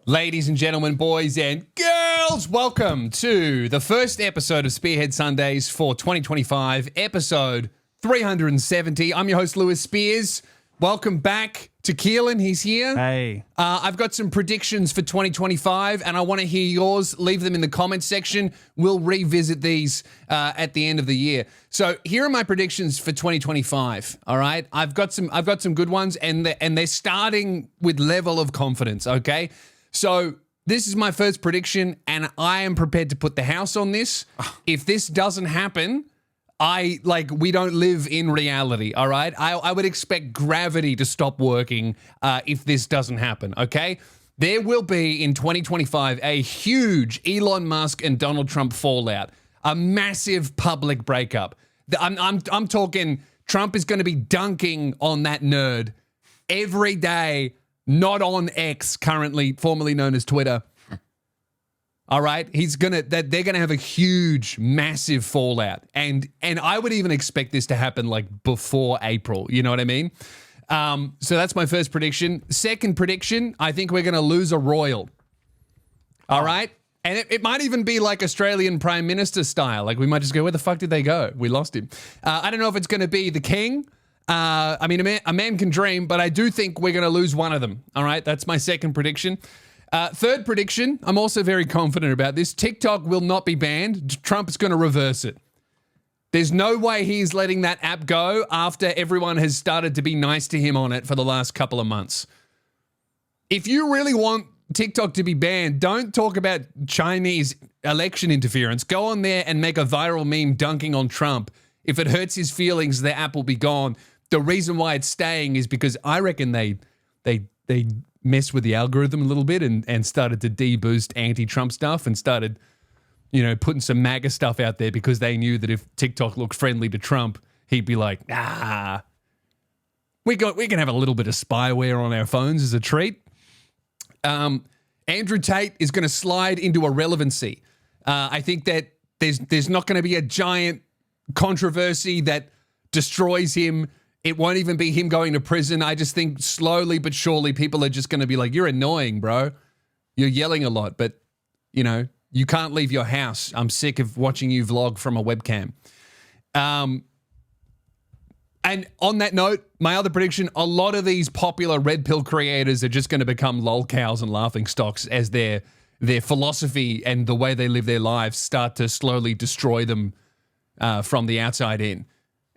Ladies and gentlemen, boys and girls, welcome to the first episode of Spearhead Sundays for 2025, episode 370. I'm your host, Lewis Spears. Welcome back to Keelan. He's here. Hey. I've got some predictions for 2025, and I want to hear yours. Leave them in the comments section. We'll revisit these at the end of the year. So here are my predictions for 2025. All right, I've got some good ones, and they're starting with level of confidence. Okay. So this is my first prediction, and I am prepared to put the house on this. If this doesn't happen, we don't live in reality, all right? I would expect gravity to stop working if this doesn't happen, okay? There will be, in 2025, a huge Elon Musk and Donald Trump fallout, a massive public breakup. I'm talking Trump is going to be dunking on that nerd every day. Not on X, currently formerly known as Twitter. All right, they're gonna have a huge, massive fallout, and I would even expect this to happen like before April. You know what I mean? So that's my first prediction. Second prediction, I think we're gonna lose a royal. All right, and it might even be like Australian Prime Minister style. Like we might just go, where the fuck did they go? We lost him. I don't know if it's gonna be the king. I mean, a man can dream, but I do think we're going to lose one of them. All right, that's my second prediction. Third prediction, I'm also very confident about this. TikTok will not be banned. Trump is going to reverse it. There's no way he's letting that app go after everyone has started to be nice to him on it for the last couple of months. If you really want TikTok to be banned, don't talk about Chinese election interference. Go on there and make a viral meme dunking on Trump. If it hurts his feelings, the app will be gone. The reason why it's staying is because I reckon they messed with the algorithm a little bit and started to de-boost anti-Trump stuff and started, putting some MAGA stuff out there because they knew that if TikTok looked friendly to Trump, he'd be like, we can have a little bit of spyware on our phones as a treat. Andrew Tate is going to slide into irrelevancy. I think that there's not going to be a giant controversy that destroys him. It won't even be him going to prison. I just think slowly but surely people are just going to be like, you're annoying, bro. You're yelling a lot, but, you can't leave your house. I'm sick of watching you vlog from a webcam. And on that note, my other prediction, a lot of these popular red pill creators are just going to become lolcows and laughing stocks as their philosophy and the way they live their lives start to slowly destroy them from the outside in.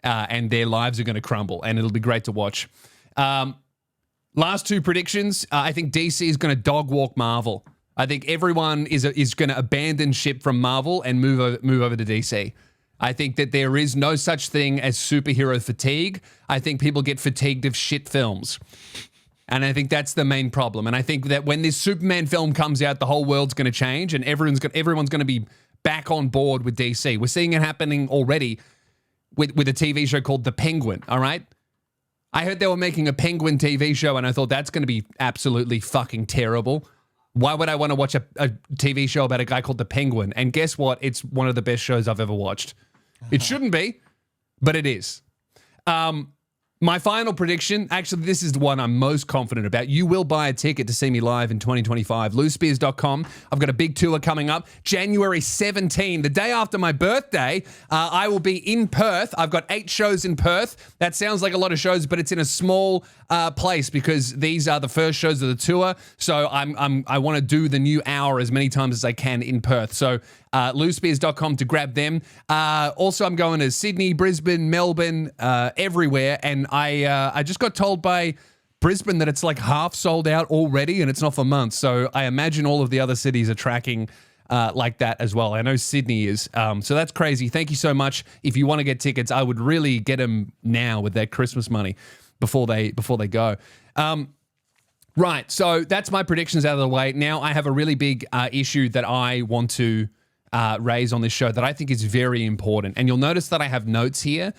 And their lives are going to crumble, and it'll be great to watch. Last two predictions. I think DC is going to dog walk Marvel. I think everyone is going to abandon ship from Marvel and move over to DC. I think that there is no such thing as superhero fatigue. I think people get fatigued of shit films. And I think that's the main problem. And I think that when this Superman film comes out, the whole world's going to change, and everyone's going to be back on board with DC. We're seeing it happening already with a TV show called The Penguin, all right? I heard they were making a Penguin TV show, and I thought that's going to be absolutely fucking terrible. Why would I want to watch a TV show about a guy called The Penguin? And guess what? It's one of the best shows I've ever watched. It shouldn't be, but it is. My final prediction, actually, this is the one I'm most confident about. You will buy a ticket to see me live in 2025. LouSpears.com. I've got a big tour coming up. January 17, the day after my birthday, I will be in Perth. I've got 8 shows in Perth. That sounds like a lot of shows, but it's in a small place because these are the first shows of the tour. So I want to do the new hour as many times as I can in Perth. So LouSpears.com to grab them. Also, I'm going to Sydney, Brisbane, Melbourne, everywhere. And I just got told by Brisbane that it's like half sold out already and it's not for months. So I imagine all of the other cities are tracking like that as well. I know Sydney is. So that's crazy. Thank you so much. If you want to get tickets, I would really get them now with that Christmas money before they go. Right. So that's my predictions out of the way. Now I have a really big issue that I want to raise on this show that I think is very important. And you'll notice that I have notes here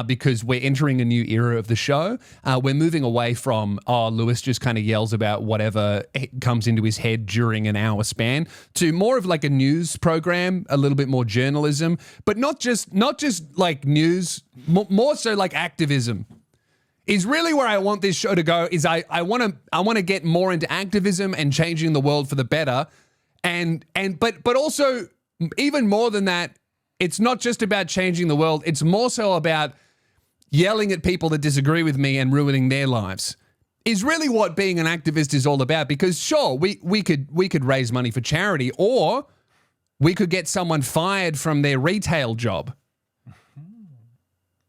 because we're entering a new era of the show. We're moving away from, Lewis just kind of yells about whatever comes into his head during an hour span to more of like a news program, a little bit more journalism, but not just like news, more so like activism. is really where I want this show to go. Is I want to get more into activism and changing the world for the better, but also even more than that, it's not just about changing the world. It's more so about yelling at people that disagree with me and ruining their lives. Is really what being an activist is all about. Because sure, we could raise money for charity, or we could get someone fired from their retail job.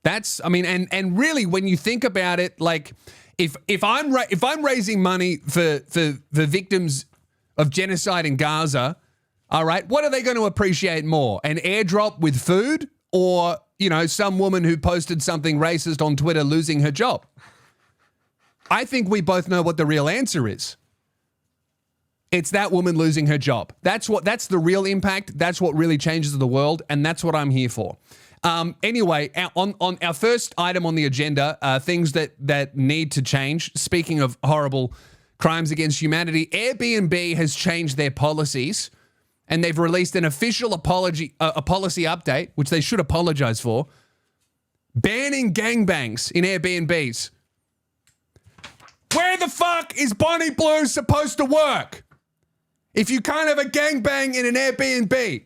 And really, when you think about it, like if I'm raising money for victims of genocide in Gaza, all right, what are they going to appreciate more? An airdrop with food, or some woman who posted something racist on Twitter losing her job? I think we both know what the real answer is. It's that woman losing her job. That's the real impact. That's what really changes the world, and that's what I'm here for. Anyway, on our first item on the agenda, things that need to change. Speaking of horrible crimes against humanity, Airbnb has changed their policies, and they've released an official policy update, which they should apologize for, banning gangbangs in Airbnbs. Where the fuck is Bonnie Blue supposed to work if you can't have a gangbang in an Airbnb?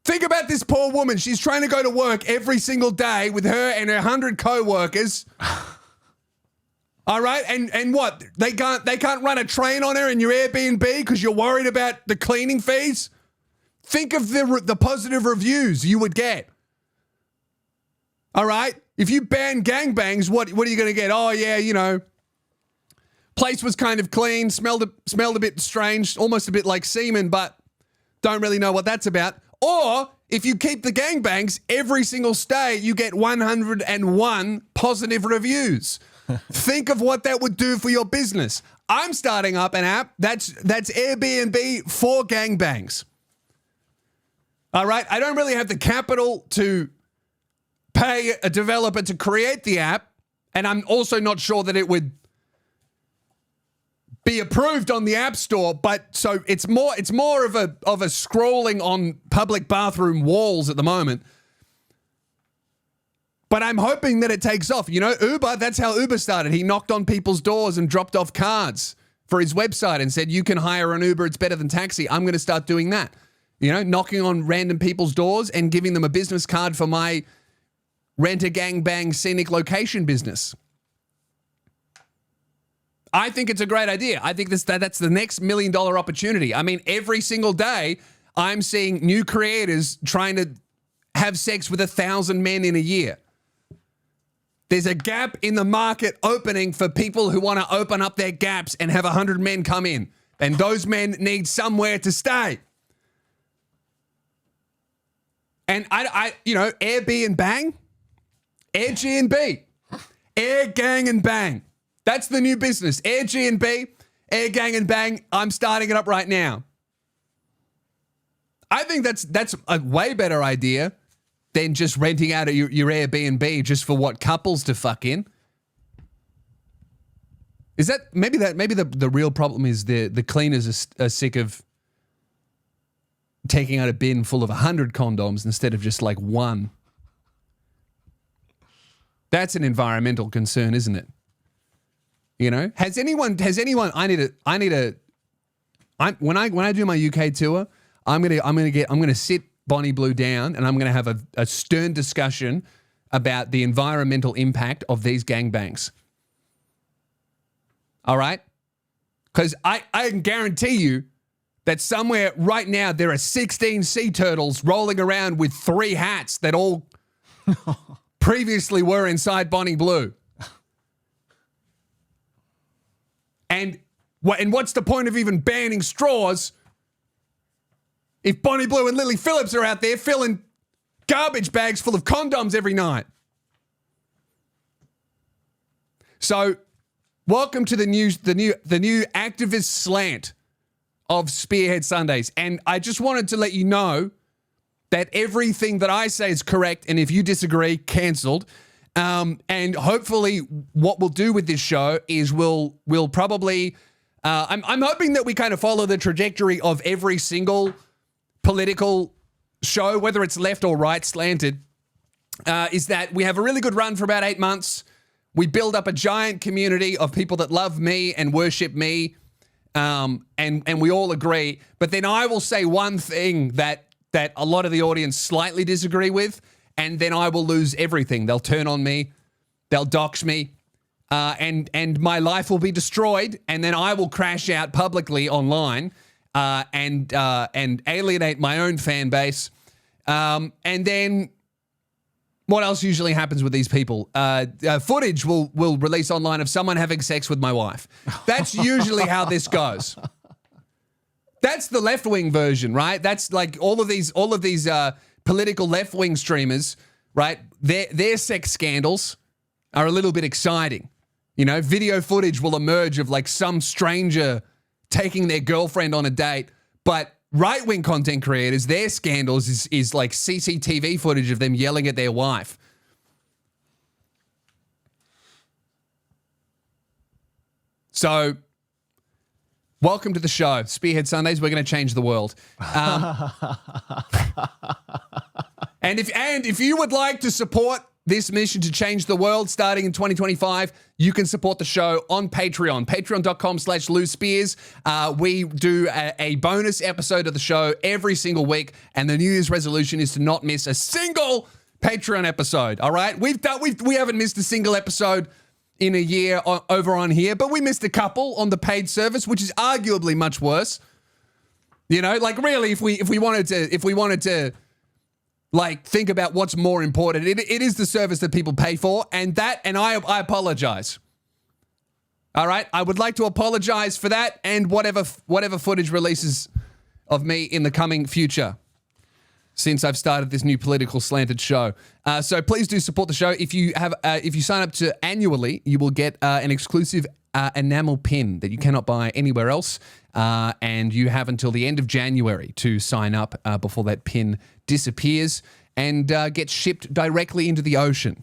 Think about this poor woman. She's trying to go to work every single day with her and her 100 co-workers. All right? And what? They can't run a train on her in your Airbnb because you're worried about the cleaning fees? Think of the positive reviews you would get. All right? If you ban gangbangs, what are you going to get? Oh, yeah, place was kind of clean, smelled a bit strange, almost a bit like semen, but don't really know what that's about. Or if you keep the gangbangs, every single stay, you get 101 positive reviews. Think of what that would do for your business. I'm starting up an app that's Airbnb for gangbangs. All right? I don't really have the capital to pay a developer to create the app, and I'm also not sure that it would be approved on the App Store, but so it's more of a scrolling on public bathroom walls at the moment. But I'm hoping that it takes off. Uber, that's how Uber started. He knocked on people's doors and dropped off cards for his website and said, you can hire an Uber, it's better than taxi. I'm going to start doing that. Knocking on random people's doors and giving them a business card for my rent-a-gangbang scenic location business. I think it's a great idea. I think that's the next $1 million opportunity. I mean, every single day, I'm seeing new creators trying to have sex with 1,000 men in a year. There's a gap in the market opening for people who want to open up their gaps and have 100 men come in. And those men need somewhere to stay. And Airbnb, Airbnb, Air Gang and Bang. That's the new business. Airbnb, Air Gang and Bang. I'm starting it up right now. I think that's a way better idea than just renting out your Airbnb just for couples to fuck in. Is that maybe the real problem is the cleaners are sick of taking out a bin full of 100 condoms instead of just like one. That's an environmental concern, isn't it? Has anyone when I do my UK tour, I'm gonna sit Bonnie Blue down and I'm gonna have a stern discussion about the environmental impact of these gangbangs. All right? Because I can guarantee you that somewhere right now there are 16 sea turtles rolling around with 3 hats that all previously were inside Bonnie Blue. And what's the point of even banning straws if Bonnie Blue and Lily Phillips are out there filling garbage bags full of condoms every night? So, welcome to the new activist slant of Spearhead Sundays. And I just wanted to let you know that everything that I say is correct, and if you disagree, cancelled. And hopefully what we'll do with this show is we'll probably I'm hoping that we kind of follow the trajectory of every single political show, whether it's left or right slanted, is that we have a really good run for about 8 months. We build up a giant community of people that love me and worship me, and we all agree. But then I will say one thing that a lot of the audience slightly disagree with, and then I will lose everything. They'll turn on me, they'll dox me, and my life will be destroyed, and then I will crash out publicly online and alienate my own fan base, and then. What else usually happens with these people? Footage will release online of someone having sex with my wife. That's usually how this goes. That's the left-wing version, right? That's like all of these political left-wing streamers, right? Their sex scandals are a little bit exciting. You know, video footage will emerge of like some stranger taking their girlfriend on a date, but right-wing content creators, their scandals is like CCTV footage of them yelling at their wife. So, welcome to the show. Spearhead Sundays, we're going to change the world. And if you would like to support this mission to change the world starting in 2025, you can support the show on Patreon, patreon.com/LouSpears. We do a bonus episode of the show every single week, and the New Year's resolution is to not miss a single Patreon episode, all right? We haven't missed a single episode in a year over on here, but we missed a couple on the paid service, which is arguably much worse. You know, like really, if we wanted to like, think about what's more important. It is the service that people pay for, and I apologize. All right? I would like to apologize for that and whatever footage releases of me in the coming future since I've started this new political slanted show. So please do support the show. If you sign up to annually, you will get an exclusive enamel pin that you cannot buy anywhere else. And you have until the end of January to sign up before that pin disappears and gets shipped directly into the ocean.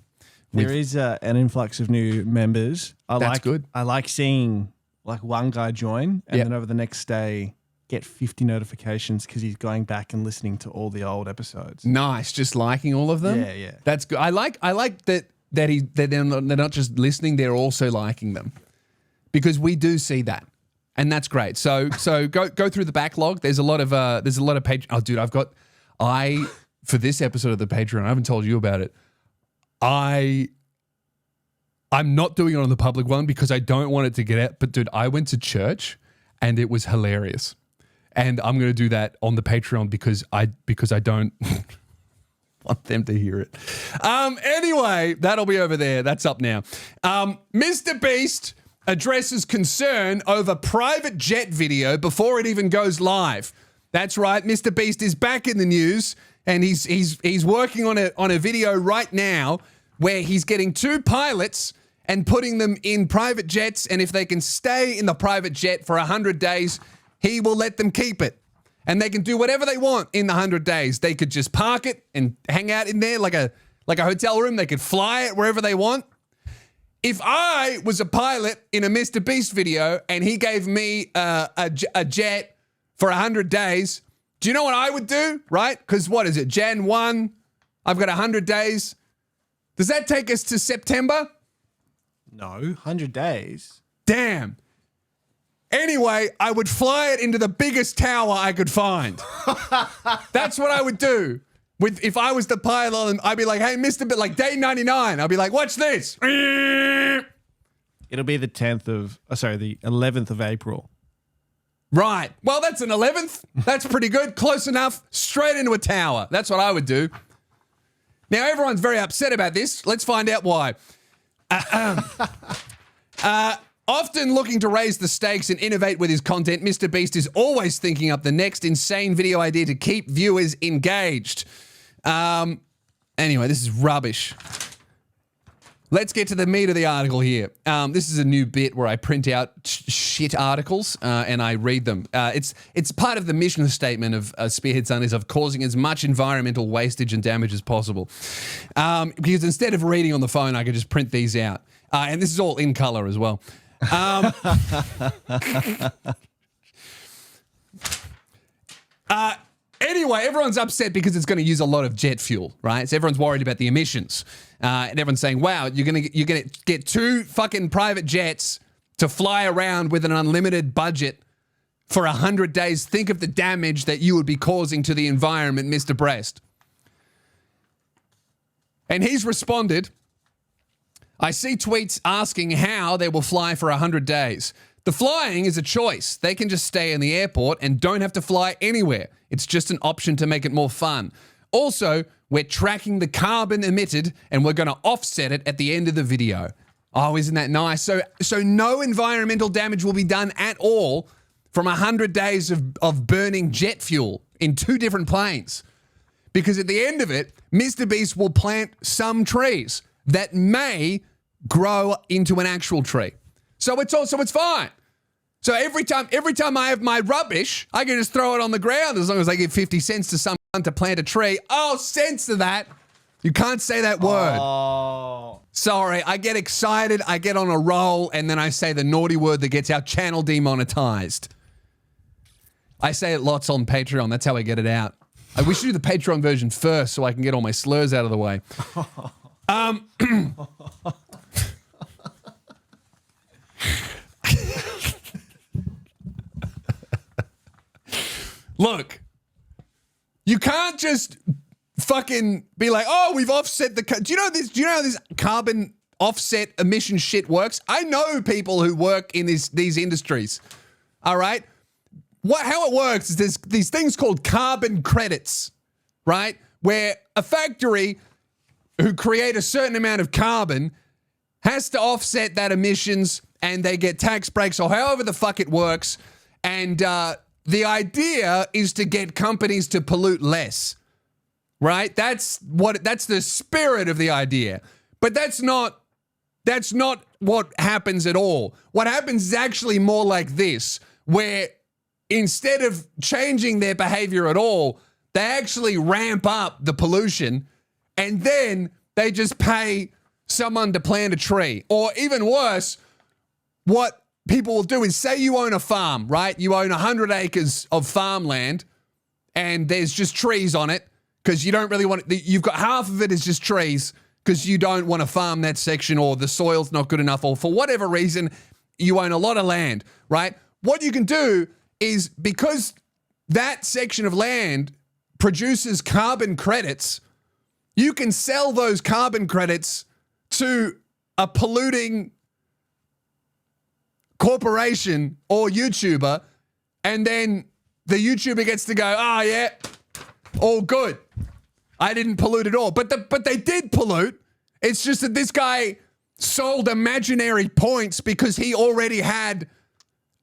There is an influx of new members. That's good. I like seeing like one guy join and then over the next day get 50 notifications because he's going back and listening to all the old episodes. Nice, just liking all of them. Yeah. That's good. I like that they're not just listening; they're also liking them, because we do see that. And that's great. So go through the backlog. There's a lot of page. Oh, dude, for this episode of the Patreon, I haven't told you about it. I'm not doing it on the public one because I don't want it to get out. But dude, I went to church and it was hilarious. And I'm going to do that on the Patreon because I don't want them to hear it. Anyway, that'll be over there. That's up now. Mr. Beast addresses concern over private jet video before it even goes live. That's right. Mr. Beast is back in the news, and he's working on a video right now where he's getting two pilots and putting them in private jets, and if they can stay in the private jet for 100 days, he will let them keep it. And they can do whatever they want in the 100 days. They could just park it and hang out in there like a hotel room. They could fly it wherever they want. If I was a pilot in a Mr. Beast video and he gave me a jet for 100 days, do you know what I would do, right? Because what is it, Jan 1? I've got 100 days. Does that take us to September? No, 100 days. Damn. Anyway, I would fly it into the biggest tower I could find. That's what I would do. If I was the pilot, I'd be like, hey, Mr. Bit, like day 99, I'll be like, watch this. It'll be the 11th of April. Right. Well, that's an 11th. That's pretty good. Close enough. Straight into a tower. That's what I would do. Now, everyone's very upset about this. Let's find out why. Often looking to raise the stakes and innovate with his content, Mr. Beast is always thinking up the next insane video idea to keep viewers engaged. Anyway, this is rubbish. Let's get to the meat of the article here. This is a new bit where I print out shit articles and I read them. It's part of the mission statement of Spearhead Sundays of causing as much environmental wastage and damage as possible. Because instead of reading on the phone, I could just print these out. And this is all in color as well. anyway, everyone's upset because it's going to use a lot of jet fuel, right? So everyone's worried about the emissions. And everyone's saying, wow, you're going to get 2 fucking private jets to fly around with an unlimited budget for 100 days. Think of the damage that you would be causing to the environment, Mr. Breast. And he's responded, I see tweets asking how they will fly for 100 days. The flying is a choice. They can just stay in the airport and don't have to fly anywhere. It's just an option to make it more fun. Also, we're tracking the carbon emitted and we're going to offset it at the end of the video. Oh, isn't that nice? So no environmental damage will be done at all from 100 days of burning jet fuel in 2 different planes. Because at the end of it, Mr. Beast will plant some trees that may grow into an actual tree. So it's fine. So every time I have my rubbish, I can just throw it on the ground as long as I give 50 cents to someone to plant a tree. Oh, cents to that. You can't say that word. Oh. Sorry, I get excited, I get on a roll, and then I say the naughty word that gets our channel demonetized. I say it lots on Patreon. That's how I get it out. We should do the Patreon version first so I can get all my slurs out of the way. Look, you can't just fucking be like, oh, we've offset the... Do you know how this carbon offset emission shit works? I know people who work in these industries. All right? How it works is there's these things called carbon credits, right? Where a factory who create a certain amount of carbon has to offset that emissions and they get tax breaks or however the fuck it works. And the idea is to get companies to pollute less, right? That's the spirit of the idea. But that's not what happens at all. What happens is actually more like this, where instead of changing their behavior at all, they actually ramp up the pollution and then they just pay someone to plant a tree. Or even worse, what people will do is say you own a farm, right? You own 100 acres of farmland and there's just trees on it because you don't really want it. You've got half of it is just trees because you don't want to farm that section or the soil's not good enough or for whatever reason, you own a lot of land, right? What you can do is because that section of land produces carbon credits, you can sell those carbon credits to a polluting corporation or YouTuber, and then the YouTuber gets to go, oh yeah, all good. I didn't pollute at all. But they did pollute. It's just that this guy sold imaginary points because he already had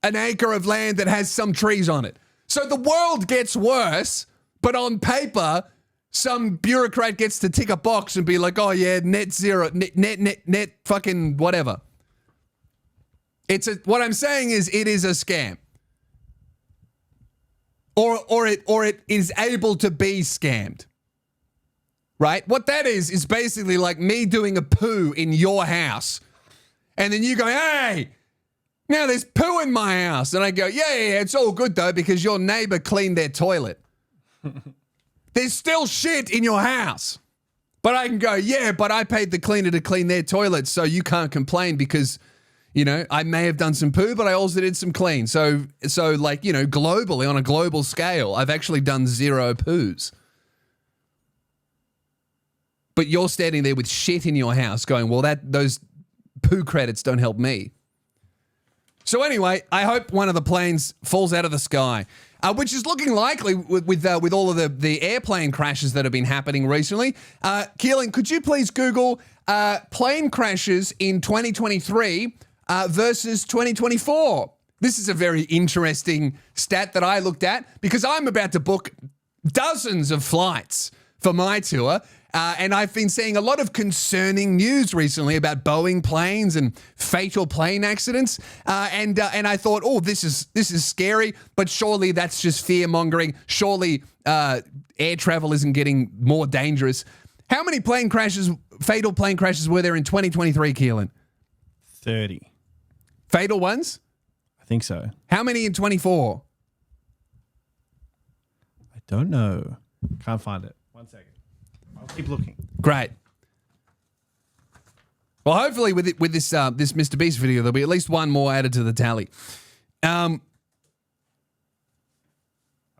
an acre of land that has some trees on it. So the world gets worse, but on paper, some bureaucrat gets to tick a box and be like, oh yeah, net zero, net fucking whatever. What I'm saying is it is a scam. Or it is able to be scammed. Right? What that is basically like me doing a poo in your house. And then you go, hey, now there's poo in my house. And I go, yeah, it's all good though because your neighbor cleaned their toilet. There's still shit in your house. But I can go, yeah, but I paid the cleaner to clean their toilet, so you can't complain because, you know, I may have done some poo, but I also did some clean. So like, you know, globally, on a global scale, I've actually done 0 poos. But you're standing there with shit in your house going, well, those poo credits don't help me. So anyway, I hope one of the planes falls out of the sky, which is looking likely with all of the airplane crashes that have been happening recently. Keelan, could you please Google plane crashes in 2023 versus 2024? This is a very interesting stat that I looked at because I'm about to book dozens of flights for my tour. And I've been seeing a lot of concerning news recently about Boeing planes and fatal plane accidents. And I thought, oh, this is scary, but surely that's just fear mongering. Surely air travel isn't getting more dangerous. How many fatal plane crashes were there in 2023, Keelan? 30. Fatal ones? I think so. How many in 24? I don't know. Can't find it. 1 second. I'll keep looking. Great. Well, hopefully with this this Mr. Beast video, there'll be at least one more added to the tally. I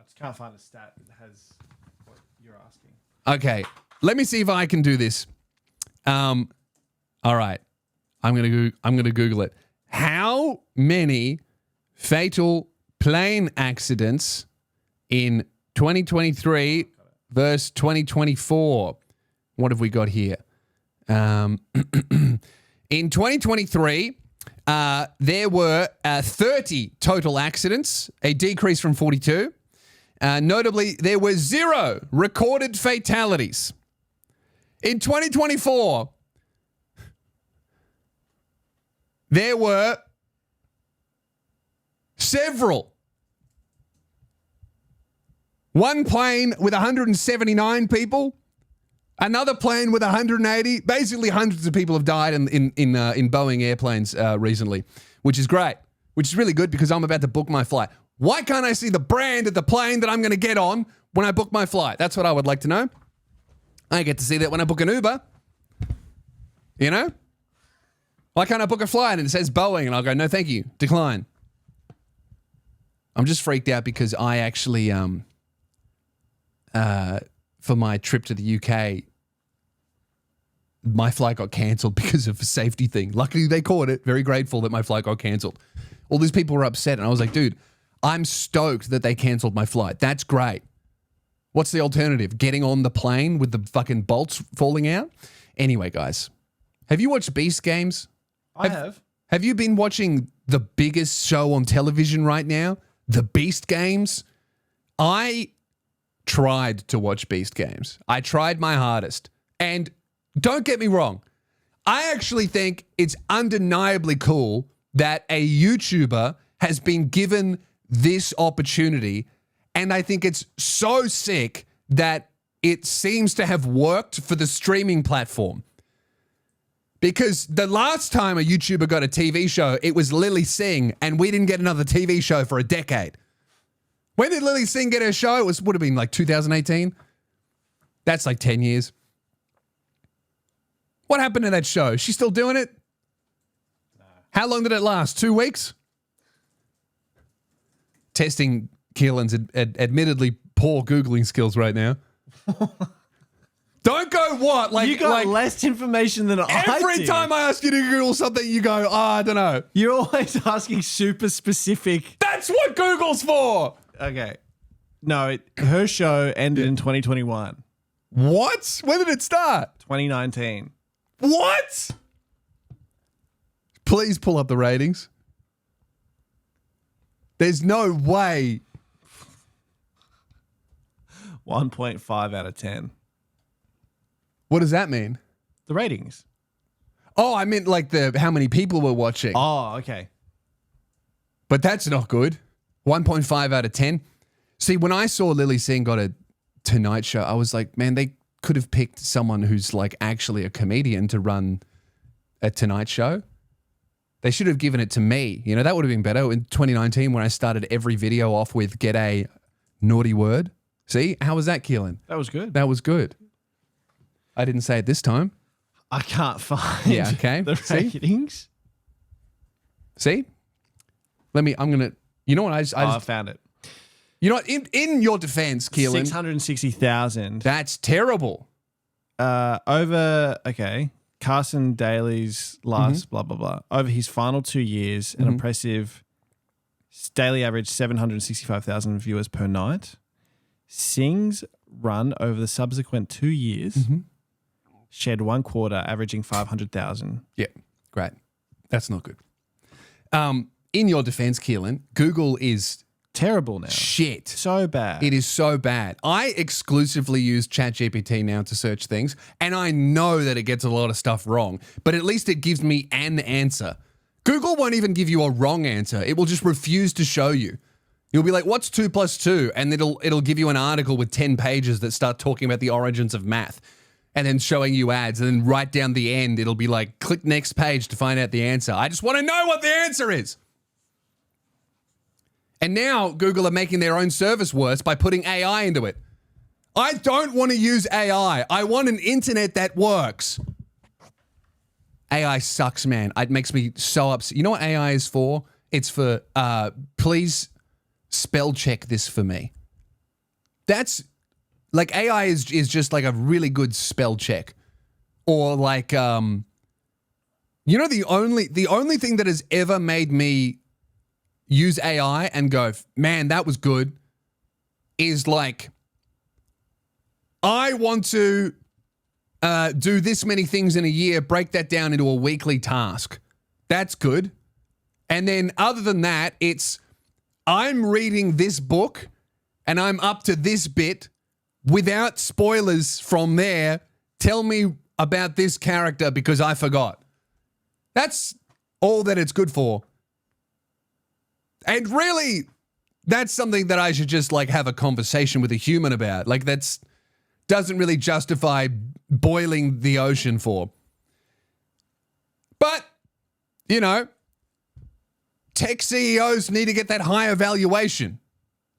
just can't find a stat that has what you're asking. Okay, let me see if I can do this. All right, I'm gonna Google it. How many fatal plane accidents in 2023 versus 2024? What have we got here? In 2023, there were 30 total accidents, a decrease from 42. Notably, there were 0 recorded fatalities. In 2024, there were several. One plane with 179 people. Another plane with 180. Basically, hundreds of people have died in Boeing airplanes recently, which is great, which is really good because I'm about to book my flight. Why can't I see the brand of the plane that I'm going to get on when I book my flight? That's what I would like to know. I get to see that when I book an Uber. You know? Why can't I book a flight and it says Boeing and I'll go, no, thank you, decline. I'm just freaked out because I actually, for my trip to the UK, my flight got cancelled because of a safety thing. Luckily, they caught it. Very grateful that my flight got cancelled. All these people were upset, and I was like, dude, I'm stoked that they cancelled my flight. That's great. What's the alternative? Getting on the plane with the fucking bolts falling out? Anyway, guys, have you watched Beast Games? I have. Have you been watching the biggest show on television right now? The Beast Games? I tried to watch Beast Games. I tried my hardest. And don't get me wrong, I actually think it's undeniably cool that a YouTuber has been given this opportunity. And I think it's so sick that it seems to have worked for the streaming platform. Because the last time a YouTuber got a TV show, it was Lily Singh, and we didn't get another TV show for a decade. When did Lily Singh get her show? It would have been like 2018. That's like 10 years. What happened to that show? Is she still doing it? No. How long did it last? 2 weeks? Testing Keelan's admittedly poor Googling skills right now. Don't go what? Like you got less information than I did. Every time I ask you to Google something, you go, I don't know. You're always asking super specific. That's what Google's for. Okay. No, her show ended in 2021. What? When did it start? 2019. What? Please pull up the ratings. There's no way. 1.5 out of 10. What does that mean? The ratings. Oh, I meant like how many people were watching. Oh, okay. But that's not good. 1.5 out of 10. See, when I saw Lily Singh got a Tonight Show, I was like, man, they could have picked someone who's like actually a comedian to run a Tonight Show. They should have given it to me. You know, that would have been better. In 2019, when I started every video off with get a naughty word. See, how was that, Keelan? That was good. That was good. I didn't say it this time. I can't find okay. the ratings. See? I'm going to, you know what? I found it. You know what? In your defense, Keelan. 660,000. That's terrible. Okay. Carson Daly's last blah, blah, blah. Over his final 2 years, an impressive daily average 765,000 viewers per night. Singh's run over the subsequent 2 years shed 1 quarter, averaging 500,000. Yeah, great. That's not good. In your defense, Keelan, Google is terrible now. Shit. So bad. It is so bad. I exclusively use ChatGPT now to search things, and I know that it gets a lot of stuff wrong, but at least it gives me an answer. Google won't even give you a wrong answer. It will just refuse to show you. You'll be like, what's 2 + 2? And it'll give you an article with 10 pages that start talking about the origins of math and then showing you ads. And then right down the end, it'll be like, click next page to find out the answer. I just want to know what the answer is. And now Google are making their own service worse by putting AI into it. I don't want to use AI. I want an internet that works. AI sucks, man. It makes me so upset. You know what AI is for? It's for, please spell check this for me. That's, like, AI is just like a really good spell check. Or like, you know, the only thing that has ever made me use AI and go, man, that was good, is like, I want to do this many things in a year, break that down into a weekly task. That's good. And then other than that, it's I'm reading this book and I'm up to this bit without spoilers from there. Tell me about this character because I forgot. That's all that it's good for. And really, that's something that I should just like have a conversation with a human about. Like that's doesn't really justify boiling the ocean for. But, you know, tech CEOs need to get that higher valuation.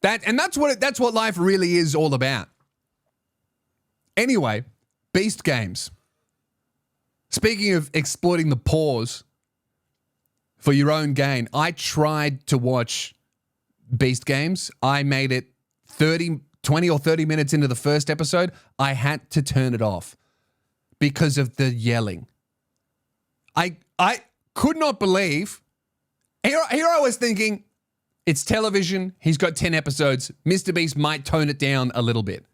That's what life really is all about. Anyway, Beast Games. Speaking of exploiting the pause for your own gain, I tried to watch Beast Games. I made it 20 or 30 minutes into the first episode. I had to turn it off because of the yelling. I could not believe. Here I was thinking, it's television. He's got 10 episodes. Mr. Beast might tone it down a little bit.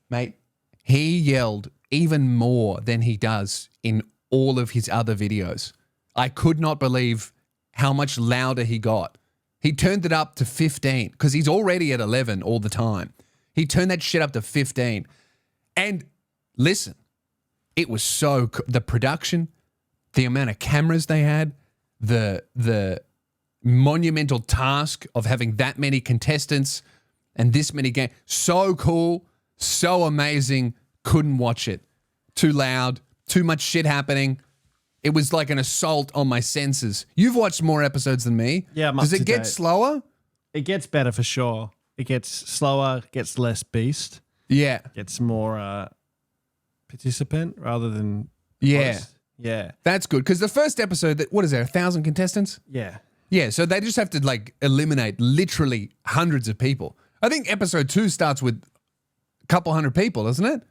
Mate, he yelled even more than he does in all of his other videos. I could not believe how much louder he got. He turned it up to 15 because he's already at 11 all the time. He turned that shit up to 15. And listen, it was so the production, the amount of cameras they had, the monumental task of having that many contestants and this many games. So cool, so amazing. Couldn't watch it. Too loud, too much shit happening. It was like an assault on my senses. You've watched more episodes than me. Yeah, does it get slower? It gets better for sure. It gets slower, gets less beast. Yeah. Gets more participant rather than host. Yeah. That's good. Because the first episode, what is there, 1,000 contestants? Yeah. Yeah, so they just have to like eliminate literally hundreds of people. I think episode 2 starts with a couple hundred people, doesn't it?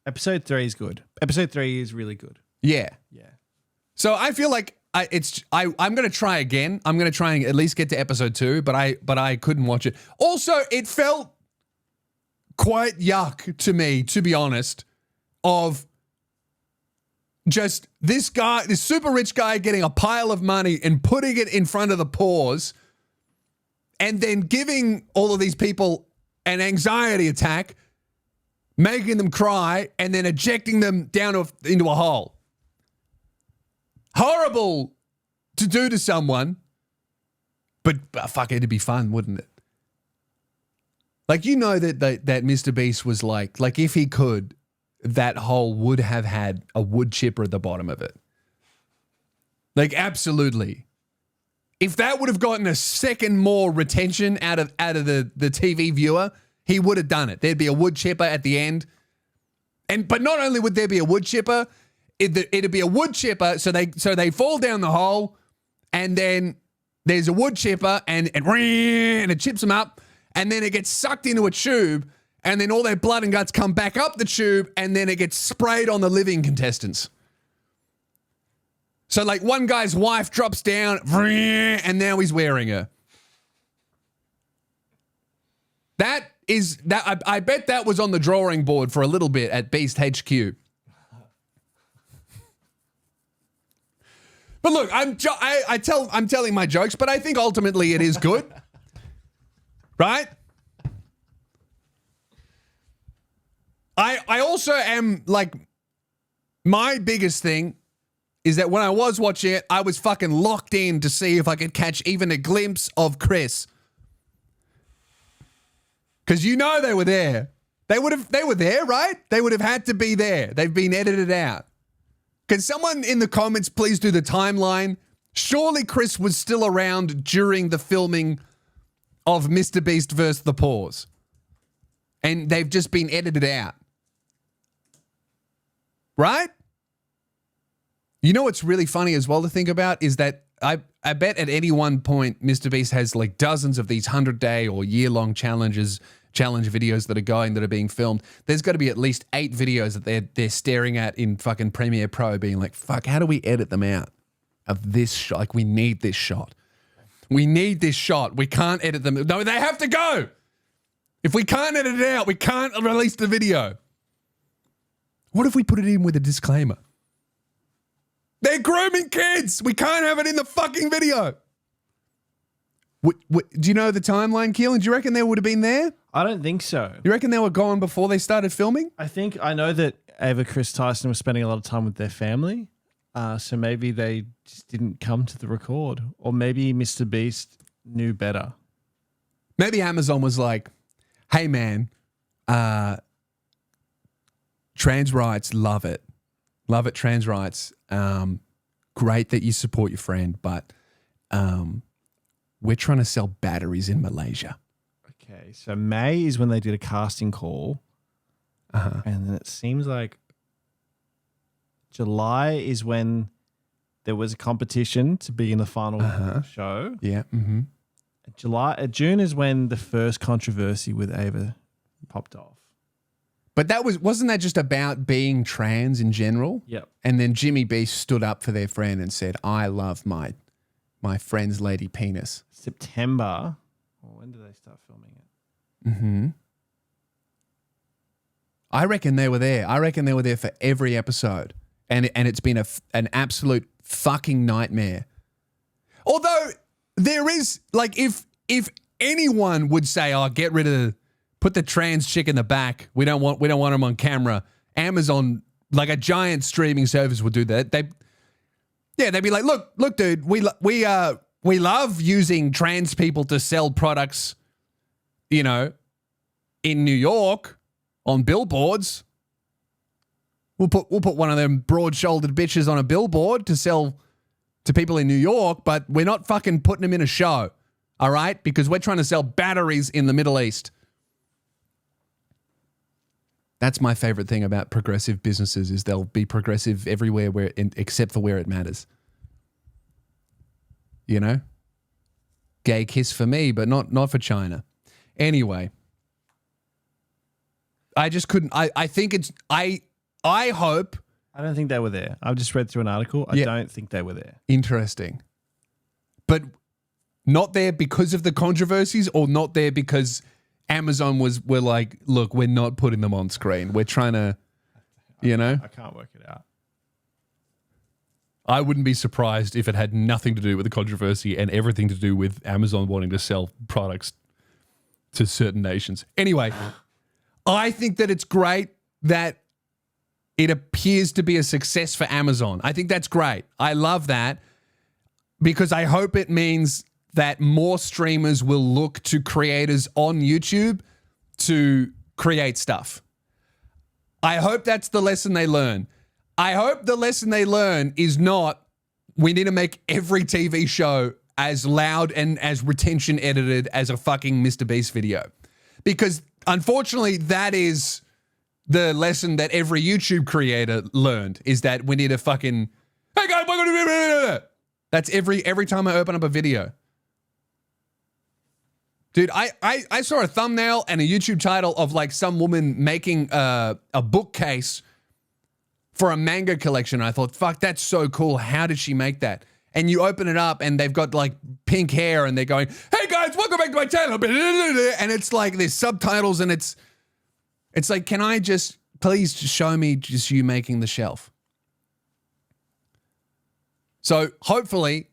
Episode 3 is good. Episode 3 is really good. Yeah. Yeah. So I feel like I'm going to try again. I'm going to try and at least get to episode 2, but I couldn't watch it. Also, it felt quite yuck to me, to be honest, of just this guy, this super rich guy getting a pile of money and putting it in front of the pause and then giving all of these people an anxiety attack, making them cry, and then ejecting them down into a hole. Horrible to do to someone, but fuck, it'd be fun, wouldn't it? Like, you know that Mr. Beast was like if he could, that hole would have had a wood chipper at the bottom of it. Like, absolutely. If that would have gotten a second more retention out of the TV viewer, he would have done it. There'd be a wood chipper at the end. But not only would there be a wood chipper, it'd be a wood chipper, so they fall down the hole, and then there's a wood chipper, and it chips them up, and then it gets sucked into a tube, and then all their blood and guts come back up the tube, and then it gets sprayed on the living contestants. So like one guy's wife drops down, and now he's wearing her. I bet that was on the drawing board for a little bit at Beast HQ. But look, I'm telling my jokes, but I think ultimately it is good. Right? I also am like, my biggest thing is that when I was watching it, I was fucking locked in to see if I could catch even a glimpse of Chris. Because you know they were there. They were there, right? They would have had to be there. They've been edited out. Can someone in the comments please do the timeline? Surely Chris was still around during the filming of Mr. Beast versus the Paws. And they've just been edited out. Right? You know what's really funny as well to think about is that I bet at any one point Mr. Beast has like dozens of these 100-day or year-long challenge videos that are being filmed. There's got to be at least 8 videos that they're staring at in fucking Premiere Pro being like, fuck, how do we edit them out of this shot? Like, we need this shot. We need this shot. We can't edit them. No, they have to go. If we can't edit it out, we can't release the video. What if we put it in with a disclaimer? They're grooming kids. We can't have it in the fucking video. Do you know the timeline, Keelan? Do you reckon they would have been there? I don't think so. You reckon they were gone before they started filming? I know that Ava Chris Tyson was spending a lot of time with their family. So maybe they just didn't come to the record. Or maybe Mr. Beast knew better. Maybe Amazon was like, hey man, trans rights, love it. Love it, trans rights. Great that you support your friend, but we're trying to sell batteries in Malaysia. Okay, so May is when they did a casting call. And then it seems like July is when there was a competition to be in the final show. Yeah. Mm-hmm. June is when the first controversy with Ava popped off. But wasn't that just about being trans in general? Yep. And then Jimmy B stood up for their friend and said, I love my friend's lady penis. September. Well, when did they start filming it? Mm-hmm. I reckon they were there. I reckon they were there for every episode. And it's been an absolute fucking nightmare. Although there is, like, if anyone would say, oh, put the trans chick in the back. We don't want them on camera. Amazon, like a giant streaming service, would do that. They'd be like, look, dude, we love using trans people to sell products, in New York on billboards. We'll put one of them broad-shouldered bitches on a billboard to sell to people in New York, but we're not fucking putting them in a show, all right? Because we're trying to sell batteries in the Middle East. That's my favorite thing about progressive businesses is they'll be progressive everywhere except for where it matters. Gay kiss for me, but not for China. Anyway, I just couldn't. I think it's. I hope. I don't think they were there. I've just read through an article. I don't think they were there. Interesting, but not there because of the controversies, or not there because Amazon were like, look, we're not putting them on screen. We're trying to, I can't work it out. I wouldn't be surprised if it had nothing to do with the controversy and everything to do with Amazon wanting to sell products to certain nations. Anyway, I think that it's great that it appears to be a success for Amazon. I think that's great. I love that because I hope it means that more streamers will look to creators on YouTube to create stuff. I hope that's the lesson they learn. I hope the lesson they learn is not we need to make every TV show as loud and as retention edited as a fucking Mr. Beast video. Because unfortunately, that is the lesson that every YouTube creator learned, is that we need a fucking, hey guys, we're gonna do. That's every time I open up a video. Dude, I saw a thumbnail and a YouTube title of like some woman making a bookcase for a manga collection. I thought, fuck, that's so cool. How did she make that? And you open it up and they've got like pink hair and they're going, hey guys, welcome back to my channel. And it's like there's subtitles and it's like, can I just, please just show me just you making the shelf? So hopefully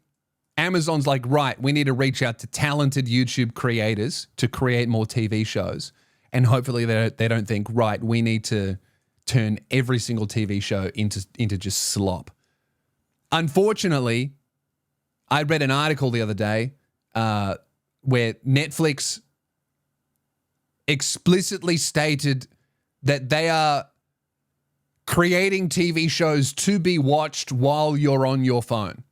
Amazon's like, right, we need to reach out to talented YouTube creators to create more TV shows. And hopefully they don't think, right, we need to turn every single TV show into just slop. Unfortunately, I read an article the other day where Netflix explicitly stated that they are creating TV shows to be watched while you're on your phone.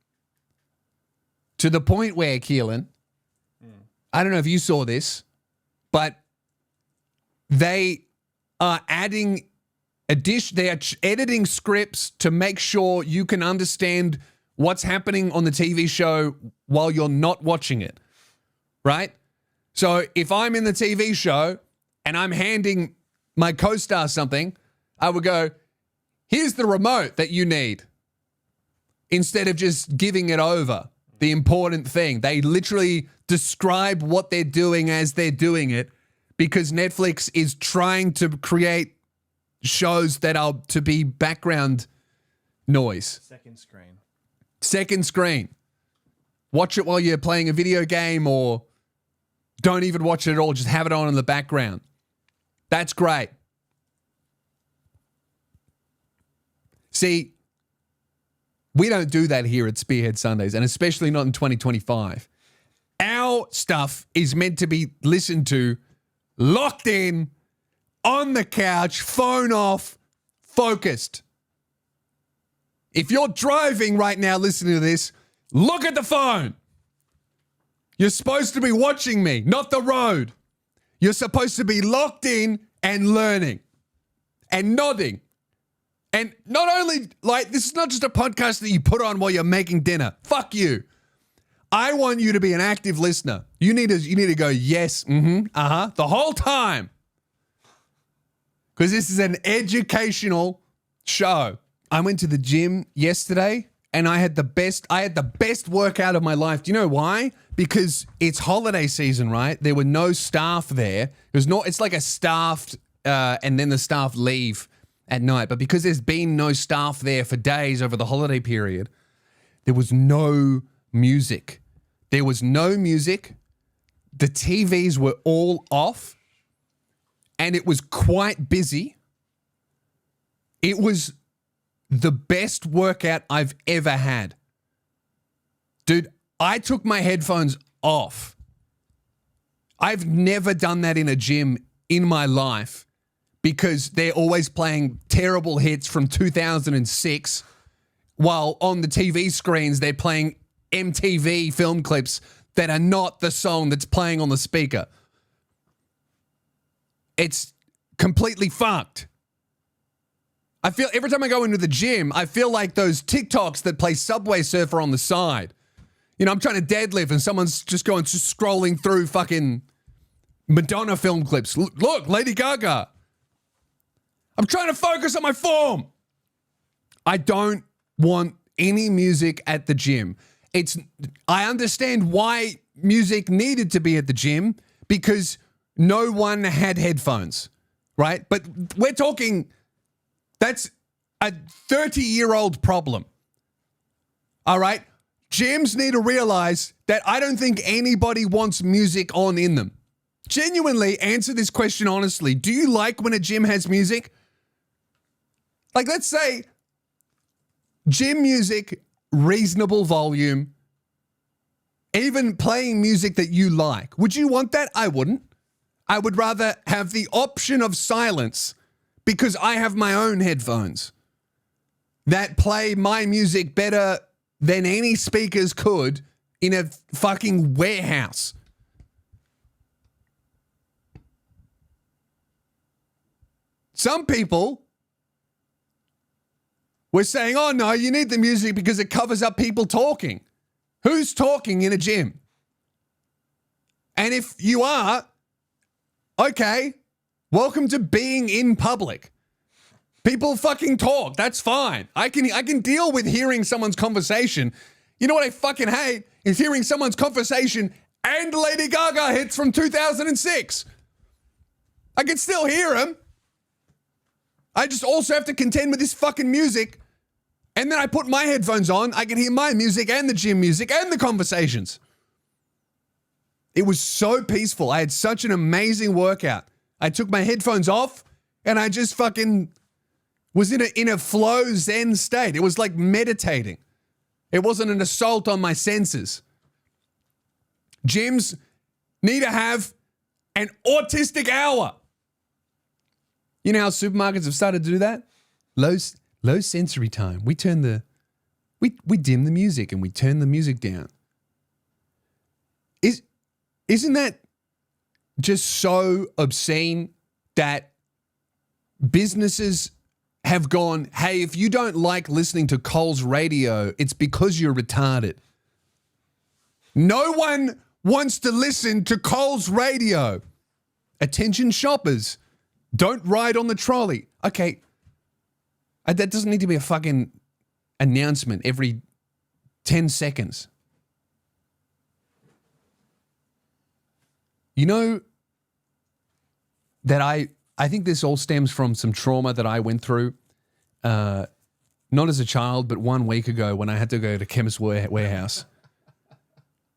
To the point where, Keelan, I don't know if you saw this, but they are adding they are editing scripts to make sure you can understand what's happening on the TV show while you're not watching it, right? So if I'm in the TV show and I'm handing my co-star something, I would go, here's the remote that you need, instead of just giving it over, the important thing. They literally describe what they're doing as they're doing it, because Netflix is trying to create shows that are to be background noise. Second screen. Watch it while you're playing a video game, or don't even watch it at all. Just have it on in the background. That's great. See, we don't do that here at Spearhead Sundays, and especially not in 2025. Our stuff is meant to be listened to, locked in, on the couch, phone off, focused. If you're driving right now listening to this, look at the phone. You're supposed to be watching me, not the road. You're supposed to be locked in and learning and nodding. And not only, like, this is not just a podcast that you put on while you're making dinner. Fuck you. I want you to be an active listener. You need to go, yes, the whole time. Because this is an educational show. I went to the gym yesterday and I had the best workout of my life. Do you know why? Because it's holiday season, right? There were no staff there. It's like a staffed, and then the staff leave at night. But because there's been no staff there for days over the holiday period, there was no music. The TVs were all off. And it was quite busy. It was the best workout I've ever had. Dude, I took my headphones off. I've never done that in a gym in my life, because they're always playing terrible hits from 2006, while on the TV screens they're playing MTV film clips that are not the song that's playing on the speaker. It's completely fucked. I feel every time I go into the gym, I feel like those TikToks that play Subway Surfer on the side. You know, I'm trying to deadlift and someone's just scrolling through fucking Madonna film clips. Look, Lady Gaga. I'm trying to focus on my form. I don't want any music at the gym. I understand why music needed to be at the gym, because no one had headphones, right? But we're talking, that's a 30-year-old problem, all right? Gyms need to realize that I don't think anybody wants music on in them. Genuinely answer this question honestly. Do you like when a gym has music? Like, let's say gym music, reasonable volume, even playing music that you like. Would you want that? I wouldn't. I would rather have the option of silence, because I have my own headphones that play my music better than any speakers could in a fucking warehouse. Some people were saying, oh no, you need the music because it covers up people talking. Who's talking in a gym? And if you are, okay, welcome to being in public. People fucking talk. That's fine. I can deal with hearing someone's conversation. You know what I fucking hate is hearing someone's conversation and Lady Gaga hits from 2006. I can still hear them. I just also have to contend with this fucking music. And then I put my headphones on. I can hear my music and the gym music and the conversations. It was so peaceful. I had such an amazing workout. I took my headphones off and I just fucking was in a flow zen state. It was like meditating. It wasn't an assault on my senses. Gyms need to have an autistic hour. You know how supermarkets have started to do that? Low sensory time. We dim the music and we turn the music down. Is Isn't that just so obscene that businesses have gone, hey, if you don't like listening to Coles radio, it's because you're retarded. No one wants to listen to Coles radio. Attention shoppers, don't ride on the trolley. Okay, that doesn't need to be a fucking announcement every 10 seconds. You know that I think this all stems from some trauma that I went through, not as a child, but 1 week ago when I had to go to Chemist Warehouse.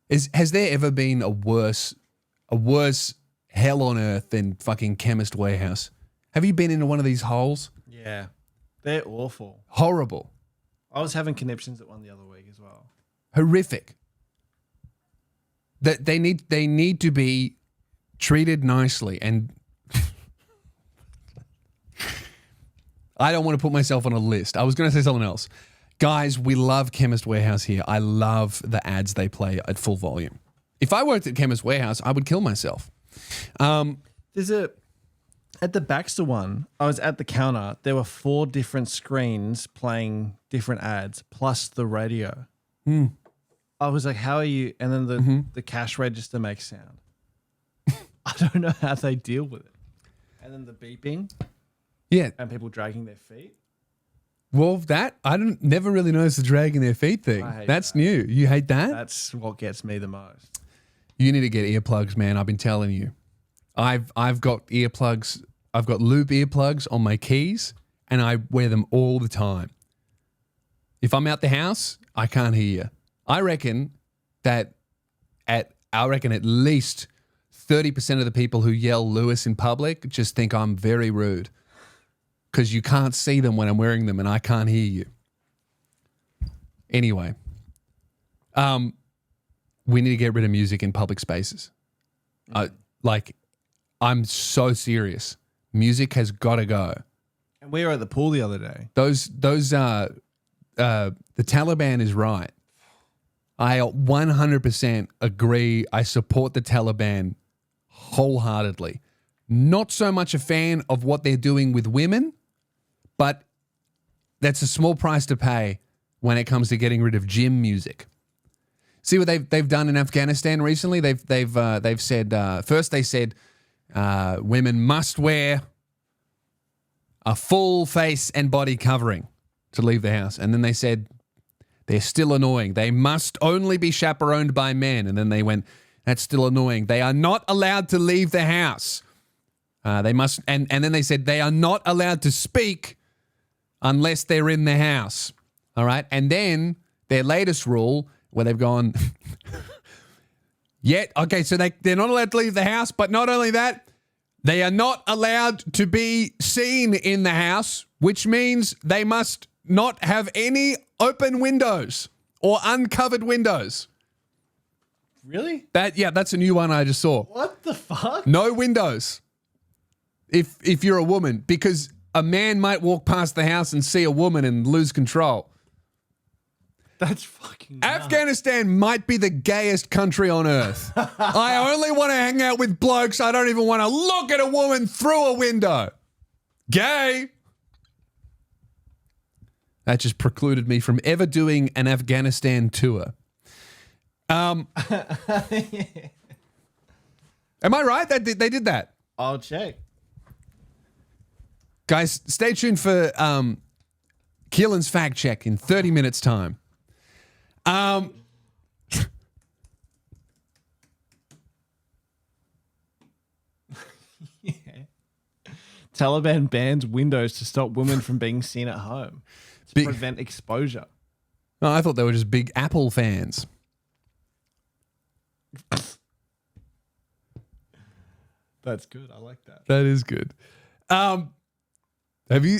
Has there ever been a worse hell on earth than fucking Chemist Warehouse? Have you been into one of these holes? Yeah. They're awful. Horrible. I was having conniptions at one the other week as well. Horrific. That they need to be treated nicely, and I don't want to put myself on a list. I was going to say something else. Guys, we love Chemist Warehouse here. I love the ads they play at full volume. If I worked at Chemist Warehouse, I would kill myself. At the Baxter one, I was at the counter. There were 4 different screens playing different ads, plus the radio. I was like, how are you? And then the cash register makes sound. I don't know how they deal with it. And then the beeping. Yeah. And people dragging their feet. Well, that, I never really noticed the dragging their feet thing. That's new. You hate that? That's what gets me the most. You need to get earplugs, man. I've been telling you. I've got earplugs. I've got loop earplugs on my keys, and I wear them all the time. If I'm out the house, I can't hear you. I reckon at least 30% of the people who yell Lewis in public just think I'm very rude because you can't see them when I'm wearing them and I can't hear you. Anyway, we need to get rid of music in public spaces. I'm so serious. Music has got to go. And we were at the pool the other day. The Taliban is right. I 100% agree. I support the Taliban wholeheartedly. Not so much a fan of what they're doing with women, but that's a small price to pay when it comes to getting rid of gym music. See what they've done in Afghanistan recently? They've said first they said women must wear a full face and body covering to leave the house, and then they said they're still annoying. They must only be chaperoned by men, and then they went, that's still annoying. They are not allowed to leave the house. They must, and then they said they are not allowed to speak unless they're in the house. All right, and then their latest rule where they've gone, so they're not allowed to leave the house, but not only that, they are not allowed to be seen in the house, which means they must not have any open windows or uncovered windows. Really? That's a new one I just saw. What the fuck? No windows. If you're a woman, because a man might walk past the house and see a woman and lose control. That's fucking nuts. Afghanistan might be the gayest country on earth. I only want to hang out with blokes. I don't even want to look at a woman through a window. Gay. That just precluded me from ever doing an Afghanistan tour. Am I right? They did that. I'll check. Guys, stay tuned for Keelan's fact check in 30 minutes' time. Yeah. Taliban bans windows to stop women from being seen at home to prevent exposure. Oh, I thought they were just big Apple fans. That's good. I like that. That is good. Have you?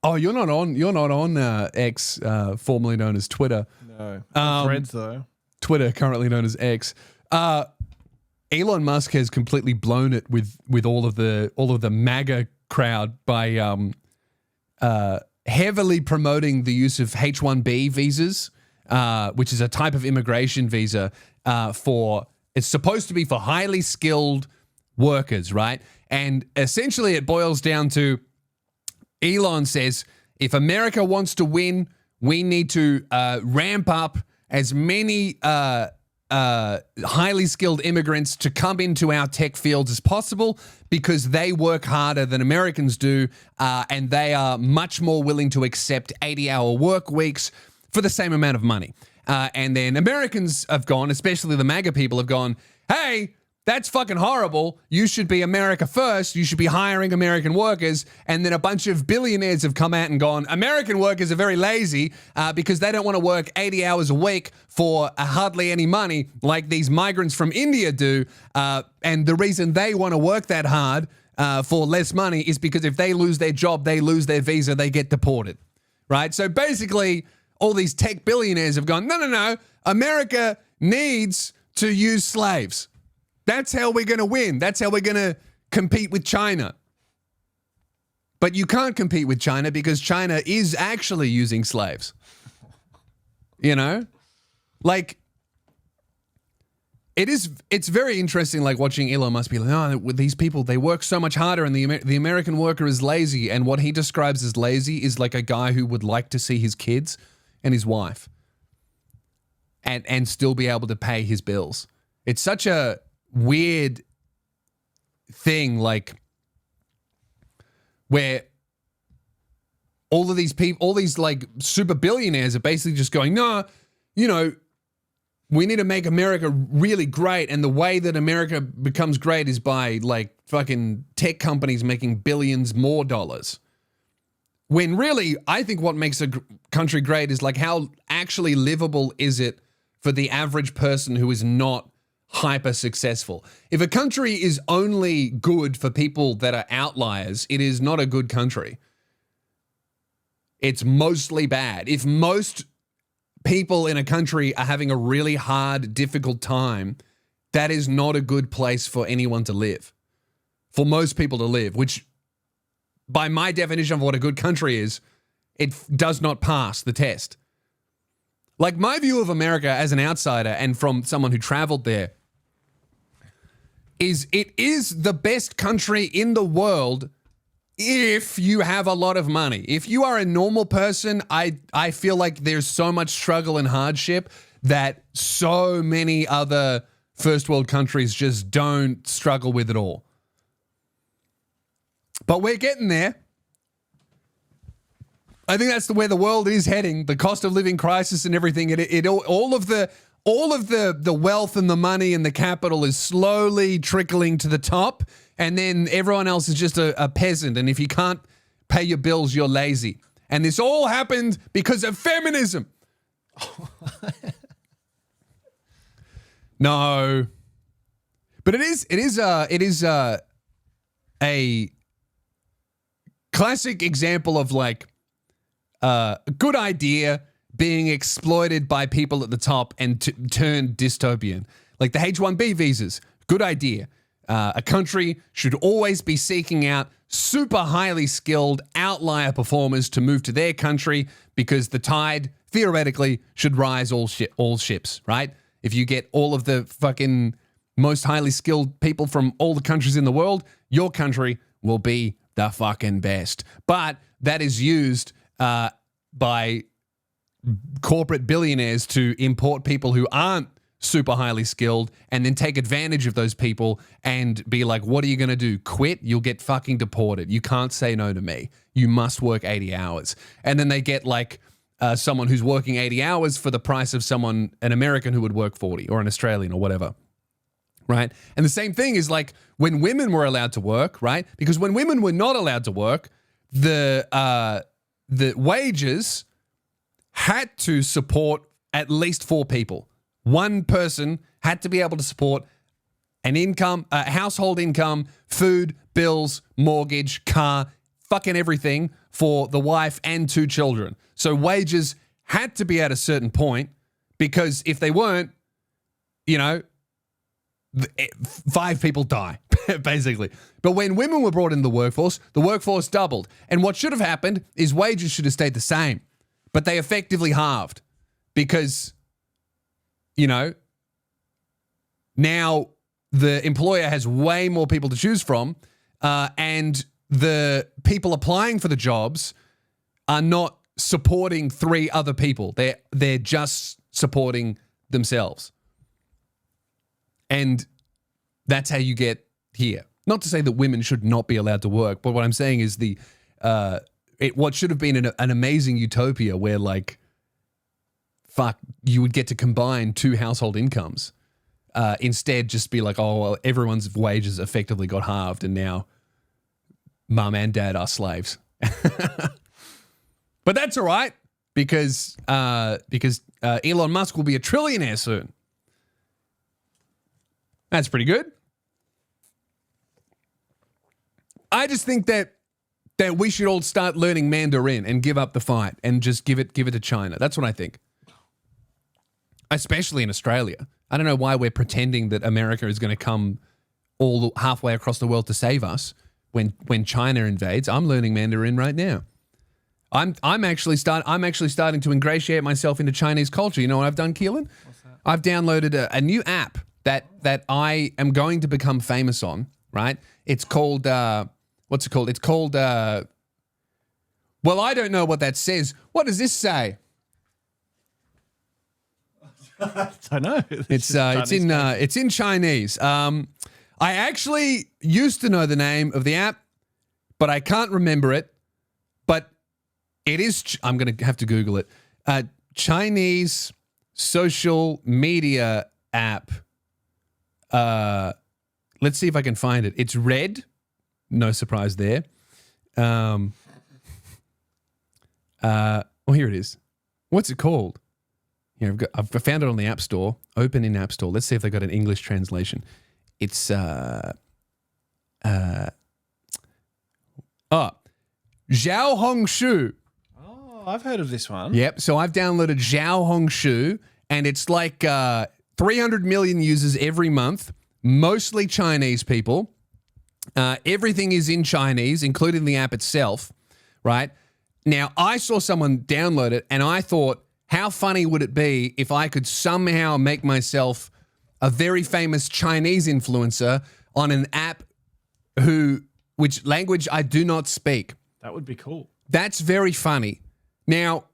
Oh, you're not on X, formerly known as Twitter. No. Threads though. Twitter, currently known as X. Elon Musk has completely blown it with all of the MAGA crowd by heavily promoting the use of H-1B visas, which is a type of immigration visa for It's supposed to be for highly skilled workers, right? And essentially it boils down to Elon says, if America wants to win, we need to ramp up as many highly skilled immigrants to come into our tech fields as possible because they work harder than Americans do, and they are much more willing to accept 80-hour work weeks for the same amount of money. And then Americans have gone, especially the MAGA people have gone, hey, that's fucking horrible. You should be America first. You should be hiring American workers. And then a bunch of billionaires have come out and gone, American workers are very lazy because they don't want to work 80 hours a week for hardly any money like these migrants from India do. And the reason they want to work that hard for less money is because if they lose their job, they lose their visa, they get deported, right? So basically, all these tech billionaires have gone, no. America needs to use slaves. That's how we're going to win. That's how we're going to compete with China. But you can't compete with China because China is actually using slaves. You know? Like, it's very interesting, like, watching Elon Musk be like, oh, with these people, they work so much harder and the American worker is lazy. And what he describes as lazy is like a guy who would like to see his kids and his wife and still be able to pay his bills. It's such a weird thing, like, where all of these people, all these like super billionaires are basically just going, no, you know, we need to make America really great. And the way that America becomes great is by like fucking tech companies making billions more dollars. When really, I think what makes a country great is like how actually livable is it for the average person who is not hyper successful. If a country is only good for people that are outliers, it is not a good country. It's mostly bad. If most people in a country are having a really hard, difficult time, that is not a good place for anyone to live. For most people to live, which by my definition of what a good country is, it does not pass the test. Like, my view of America as an outsider and from someone who traveled there is it is the best country in the world if you have a lot of money. If you are a normal person, I feel like there's so much struggle and hardship that so many other first world countries just don't struggle with at all. But we're getting there. I think that's where the world is heading. The cost of living crisis and everything. All of the wealth and the money and the capital is slowly trickling to the top, and then everyone else is just a peasant. And if you can't pay your bills, you're lazy. And this all happened because of feminism. No, but it is a classic example of like a good idea being exploited by people at the top and turned dystopian. Like the H-1B visas, good idea. A country should always be seeking out super highly skilled outlier performers to move to their country because the tide, theoretically, should rise all ships, right? If you get all of the fucking most highly skilled people from all the countries in the world, your country will be the fucking best. But that is used by corporate billionaires to import people who aren't super highly skilled and then take advantage of those people and be like, what are you going to do? Quit? You'll get fucking deported. You can't say no to me. You must work 80 hours. And then they get like someone who's working 80 hours for the price of an American who would work 40 or an Australian or whatever. Right? And the same thing is like when women were allowed to work, right? Because when women were not allowed to work, the wages had to support at least 4 people. One person had to be able to support an income, household income, food, bills, mortgage, car, fucking everything for the wife and 2 children. So wages had to be at a certain point because if they weren't, you know, 5 people die, basically. But when women were brought into the workforce doubled. And what should have happened is wages should have stayed the same. But they effectively halved because, you know, now the employer has way more people to choose from, and the people applying for the jobs are not supporting 3 other people. They're just supporting themselves. And that's how you get here. Not to say that women should not be allowed to work, but what I'm saying is what should have been an amazing utopia where, like, fuck, you would get to combine 2 household incomes. Instead, just be like, oh, well, everyone's wages effectively got halved and now mum and dad are slaves. But that's all right because Elon Musk will be a trillionaire soon. That's pretty good. I just think that we should all start learning Mandarin and give up the fight and just give it to China. That's what I think. Especially in Australia. I don't know why we're pretending that America is going to come all halfway across the world to save us when China invades. I'm learning Mandarin right now. I'm actually starting to ingratiate myself into Chinese culture. You know what I've done, Keelan? What's that? I've downloaded a new app that I am going to become famous on, right? It's called what's it called? It's called well, I don't know what that says. What does this say? I don't know. It's in Chinese. I actually used to know the name of the app, but I can't remember it. But it is. I'm going to have to Google it. Chinese social media app. Let's see if I can find it. It's red. No surprise there. Oh, here it is. What's it called? Here, I've found it on the App Store. Open in App Store. Let's see if they've got an English translation. It's Zhao Hongshu. Oh, I've heard of this one. Yep. So I've downloaded Zhao Hongshu, and it's like 300 million users every month, mostly Chinese people. Everything is in Chinese, including the app itself, right? Now, I saw someone download it, and I thought, how funny would it be if I could somehow make myself a very famous Chinese influencer on an app which language I do not speak? That would be cool. That's very funny. Now,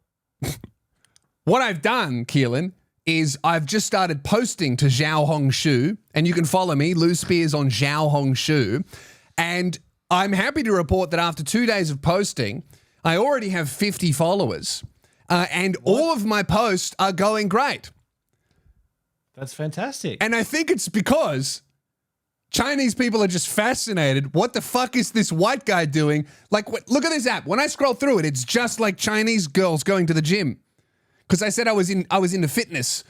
what I've done, Keelan, is I've just started posting to Zhao Hongshu, and you can follow me, Lou Spears, on Zhao Hongshu, and I'm happy to report that after 2 days of posting, I already have 50 followers. And all of my posts are going great. That's fantastic. And I think it's because Chinese people are just fascinated. What the fuck is this white guy doing? Like, look at this app. When I scroll through it, it's just like Chinese girls going to the gym. Because I said I was into fitness,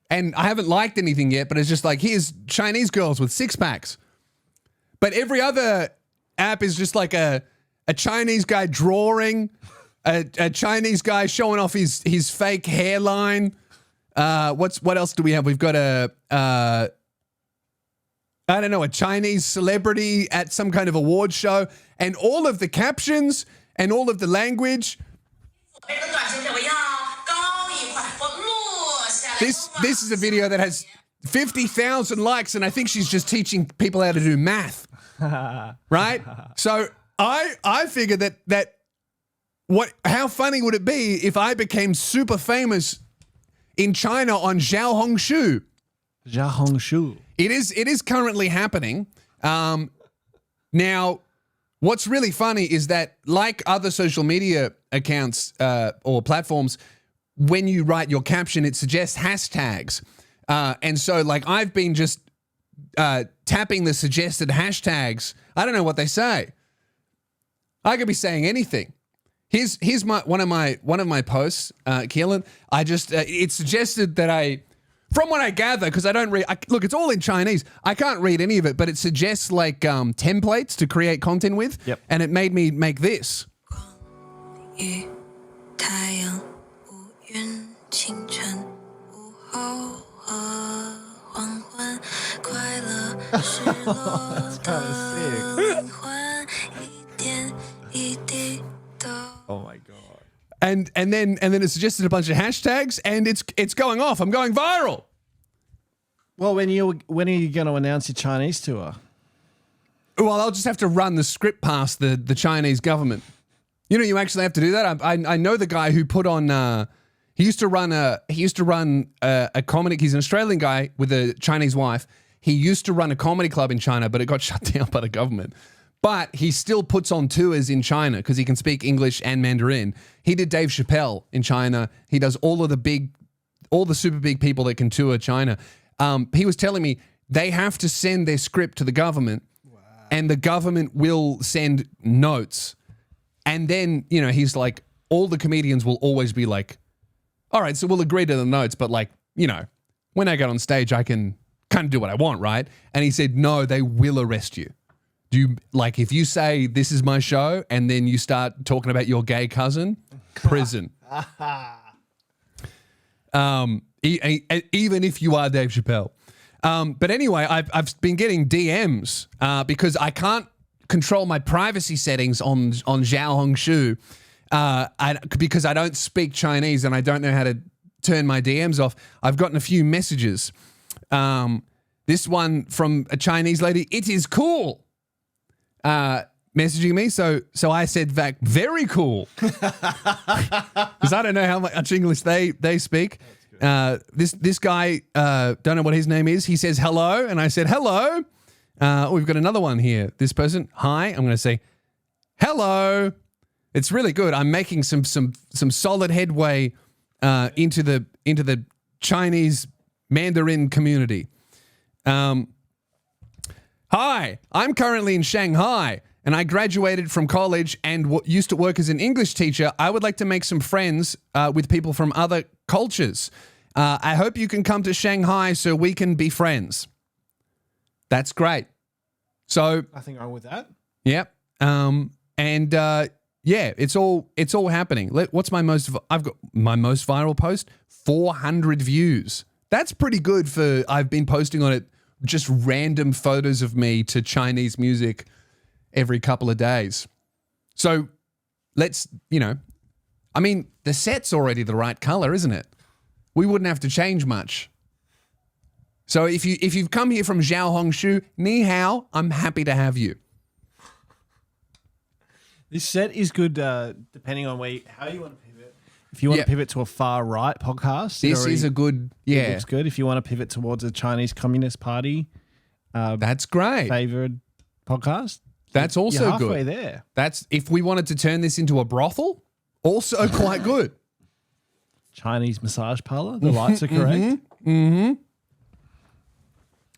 and I haven't liked anything yet. But it's just like, here's Chinese girls with 6-packs. But every other app is just like a Chinese guy drawing. A Chinese guy showing off his fake hairline. What else do we have? We've got I don't know, a Chinese celebrity at some kind of award show, and all of the captions and all of the language. This is a video that has 50,000 likes, and I think she's just teaching people how to do math. Right? So I figured that how funny would it be if I became super famous in China on Zhao Hongshu? Zhao Hongshu. It is currently happening. Now, what's really funny is that, like other social media accounts or platforms, when you write your caption, it suggests hashtags. And so, like, I've been just tapping the suggested hashtags. I don't know what they say. I could be saying anything. Here's one of my posts, Keelan. It suggested that from what I gather, because I don't read. Look, it's all in Chinese. I can't read any of it, but it suggests like templates to create content with. Yep. And it made me make this. Oh my god. And then it suggested a bunch of hashtags, and it's going off. I'm going viral. Well, when are you going to announce your Chinese tour? Well, I'll just have to run the script past the Chinese government. You know, you actually have to do that. I know the guy who put on. He used to run a comedy. He's an Australian guy with a Chinese wife. He used to run a comedy club in China, but it got shut down by the government. But he still puts on tours in China because he can speak English and Mandarin. He did Dave Chappelle in China. He does all the super big people that can tour China. He was telling me they have to send their script to the government, and the government will send notes. And then, you know, he's like, all the comedians will always be like, all right, so we'll agree to the notes, but like, you know, when I get on stage, I can kind of do what I want, right? And he said, no, they will arrest you. Like, if you say this is my show and then you start talking about your gay cousin, prison. Even if you are Dave Chappelle. But anyway, I've been getting DMs because I can't control my privacy settings on Xiaohongshu because I don't speak Chinese and I don't know how to turn my DMs off. I've gotten a few messages. This one from a Chinese lady, it is cool. Messaging me, so I said back, very cool, because I don't know how much English they speak. This guy, don't know what his name is. He says hello, and I said hello. We've got another one here. This person, hi. I'm going to say hello. It's really good. I'm making some solid headway into the Chinese Mandarin community. Hi, I'm currently in Shanghai and I graduated from college and used to work as an English teacher. I would like to make some friends with people from other cultures. I hope you can come to Shanghai so we can be friends. That's great. So nothing wrong with that. Yep. Yeah, it's all happening. What's my most? I've got my most viral post, 400 views. That's pretty good for. I've been posting on it just random photos of me to Chinese music every couple of days. So let's, I mean, the set's already the right color, isn't it? We wouldn't have to change much. So if you've come here from Xiaohongshu, ni hao, I'm happy to have you. This set is good depending on how you want to pivot. If you want to pivot to a far right podcast, this is a good, it looks good. If you want to pivot towards a Chinese Communist Party, that's great. Favored podcast. That's also you're halfway good. There. That's if we wanted to turn this into a brothel, also quite good. Chinese massage parlor. The lights are correct.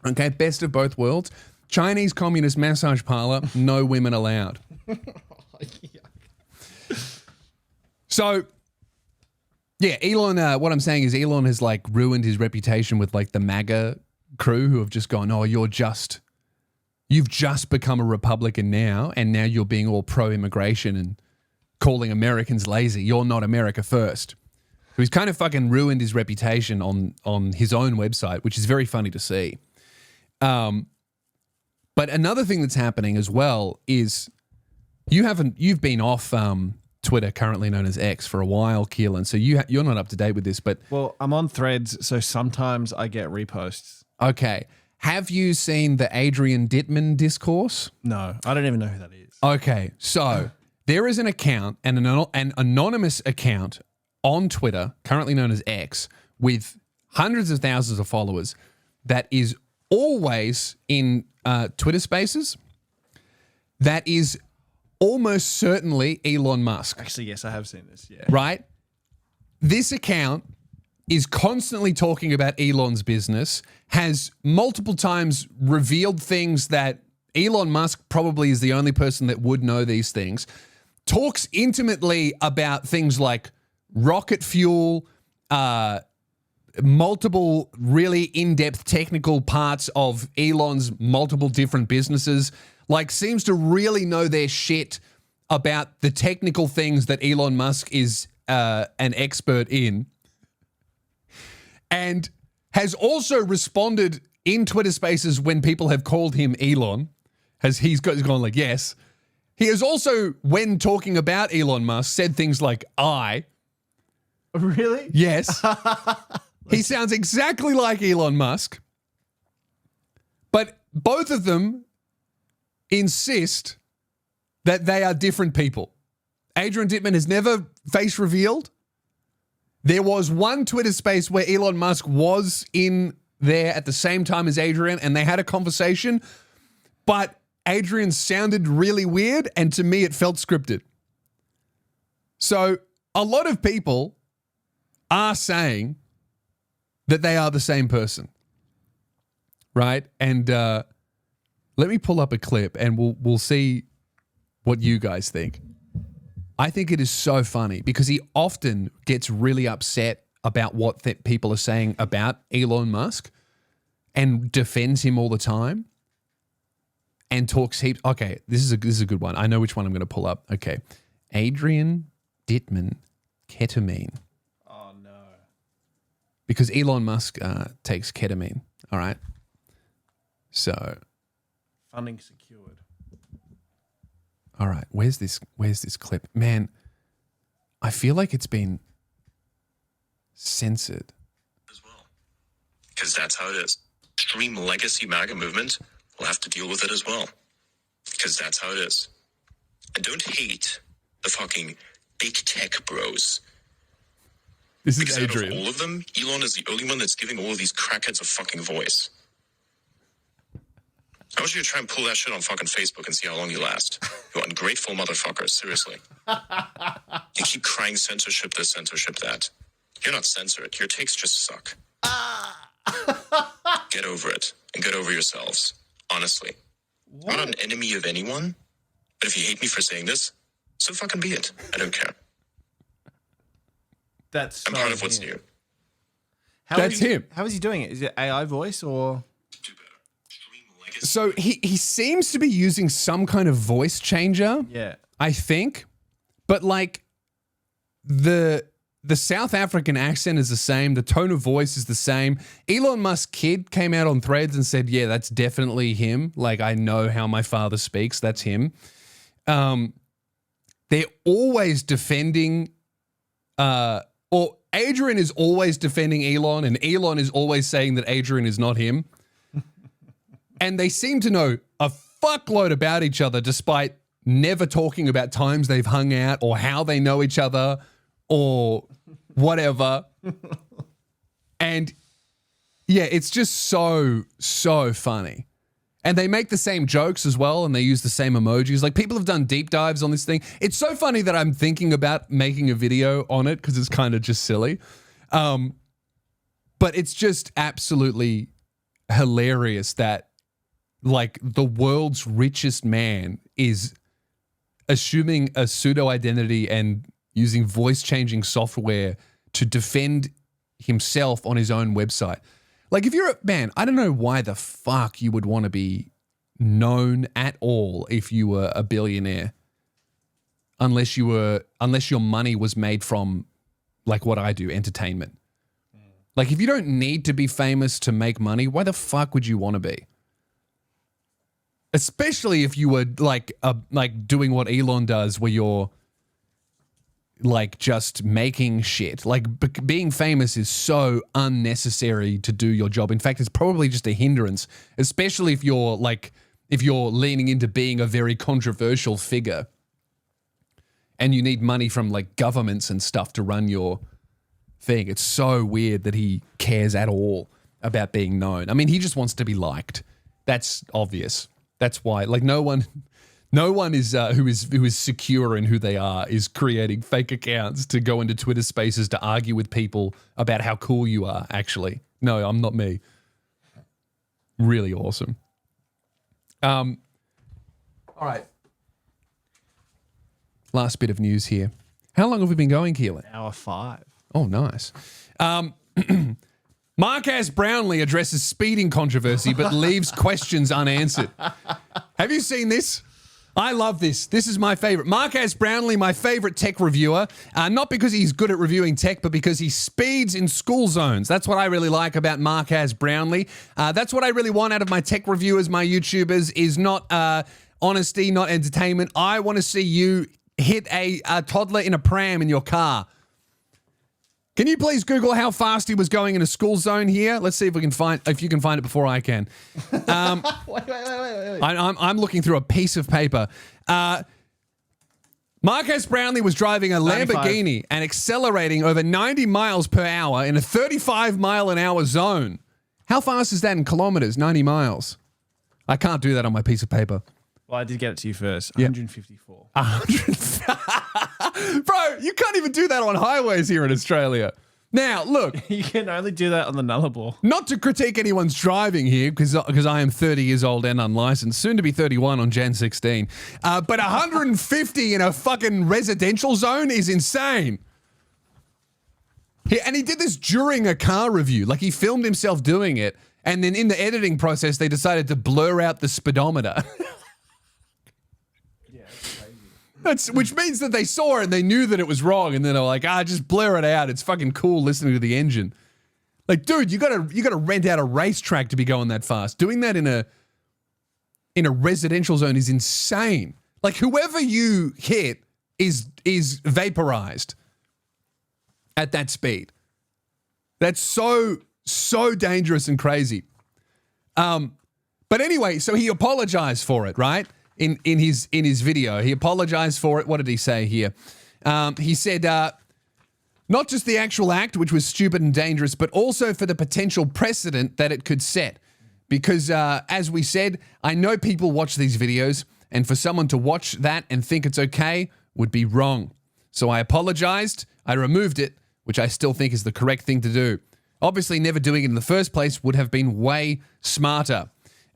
Okay, best of both worlds. Chinese communist massage parlor, no women allowed. So, yeah, Elon, what I'm saying is Elon has like ruined his reputation with like the MAGA crew who have just gone, oh, you've just become a Republican now, and now you're being all pro-immigration and calling Americans lazy. You're not America first. So he's kind of fucking ruined his reputation on his own website, which is very funny to see. But another thing that's happening as well is you've been off Twitter, currently known as X, for a while, Keelan. So you're not up to date with this, but well, I'm on Threads, so sometimes I get reposts. Okay, have you seen the Adrian Dittman discourse? No, I don't even know who that is. Okay, so there is an account, an anonymous account on Twitter, currently known as X, with hundreds of thousands of followers, that is always in Twitter Spaces. That is almost certainly Elon Musk. Actually, yes, I have seen this. Yeah. Right? This account is constantly talking about Elon's business, has multiple times revealed things that Elon Musk probably is the only person that would know these things, talks intimately about things like rocket fuel, multiple really in-depth technical parts of Elon's multiple different businesses, like seems to really know their shit about the technical things that Elon Musk is an expert in, and has also responded in Twitter Spaces when people have called him Elon, he's gone like, yes. He has also, when talking about Elon Musk, said things like, I. Really? Yes. He sounds exactly like Elon Musk. But both of them insist that they are different people. Adrian Dittman has never face revealed. There was one Twitter space where Elon Musk was in there at the same time as Adrian, and they had a conversation, but Adrian sounded really weird, and to me it felt scripted. So a lot of people are saying that they are the same person, right? And let me pull up a clip and we'll see what you guys think. I think it is so funny because he often gets really upset about what people are saying about Elon Musk and defends him all the time and talks heaps. Okay, this is a good one. I know which one I'm going to pull up. Okay. Adrian Dittman, ketamine. Oh, no. Because Elon Musk takes ketamine. All right. So. Funding secured. All right. Where's this clip? Man, I feel like it's been censored. As well. Because that's how it is. Extreme legacy MAGA movement will have to deal with it as well. Because that's how it is. And don't hate the fucking big tech bros. This is because Adrian. Out of all of them, Elon is the only one that's giving all of these crackheads a fucking voice. I want you to try and pull that shit on fucking Facebook and see how long you last. You ungrateful motherfuckers, seriously. You keep crying censorship this, censorship that. You're not censored. Your takes just suck. Get over it and get over yourselves. Honestly. What? I'm not an enemy of anyone, but if you hate me for saying this, so fucking be it. I don't care. I'm part of what's new. That's him. How is he doing it? Is it AI voice or? So he seems to be using some kind of voice changer. Yeah. I think. But like the South African accent is the same. The tone of voice is the same. Elon Musk kid came out on Threads and said, yeah, that's definitely him. Like, I know how my father speaks. That's him. They're always defending, or Adrian is always defending Elon, and Elon is always saying that Adrian is not him. And they seem to know a fuckload about each other despite never talking about times they've hung out or how they know each other or whatever. And yeah, it's just so funny. And they make the same jokes as well, and they use the same emojis. Like, people have done deep dives on this thing. It's so funny that I'm thinking about making a video on it because it's kind of just silly. But it's just absolutely hilarious that, like, the world's richest man is assuming a pseudo identity and using voice-changing software to defend himself on his own website. Like, if you're a man, I don't know why the fuck you would want to be known at all if you were a billionaire, unless your money was made from, like, what I do, entertainment. Like, if you don't need to be famous to make money, why the fuck would you want to be? Especially if you were like doing what Elon does, where you're like just making shit. Like, being famous is so unnecessary to do your job. In fact, it's probably just a hindrance, especially if you're leaning into being a very controversial figure and you need money from like governments and stuff to run your thing. It's so weird that he cares at all about being known. I mean, he just wants to be liked. That's obvious. That's why, like, no one is who is secure in who they are is creating fake accounts to go into Twitter Spaces to argue with people about how cool you are. Actually, no, I'm not me. Really awesome. All right. Last bit of news here. How long have we been going, Keelan? Hour 5. Oh, nice. Marques Brownlee addresses speeding controversy but leaves questions unanswered. Have you seen this? I love this. This is my favorite. Marques Brownlee, my favorite tech reviewer, not because he's good at reviewing tech, but because he speeds in school zones. That's what I really like about Marques Brownlee. That's what I really want out of my tech reviewers, my YouTubers, is not honesty, not entertainment. I want to see you hit a toddler in a pram in your car. Can you please Google how fast he was going in a school zone here? Let's see if you can find it before I can. Wait. I'm looking through a piece of paper. Marques Brownlee was driving a 95. Lamborghini and accelerating over 90 miles per hour in a 35 mile an hour zone. How fast is that in kilometers? 90 miles. I can't do that on my piece of paper. Well, I did get it to you first. Yep. 154. 100. Bro, you can't even do that on highways here in Australia. Now, look. You can only do that on the Nullarbor. Not to critique anyone's driving here, because I am 30 years old and unlicensed, soon to be 31 on Jan 16. But 150 in a fucking residential zone is insane. And he did this during a car review. Like, he filmed himself doing it, and then in the editing process, they decided to blur out the speedometer. Which means that they saw it and they knew that it was wrong, and then they were like, just blur it out. It's fucking cool listening to the engine. Like, dude, you gotta rent out a racetrack to be going that fast. Doing that in a residential zone is insane. Like, whoever you hit is vaporized at that speed. That's so dangerous and crazy. But anyway, so he apologized for it, right? In his video, he apologized for it. What did he say here? He said, not just the actual act, which was stupid and dangerous, but also for the potential precedent that it could set. Because as we said, I know people watch these videos, and for someone to watch that and think it's okay would be wrong. So I apologized. I removed it, which I still think is the correct thing to do. Obviously, never doing it in the first place would have been way smarter.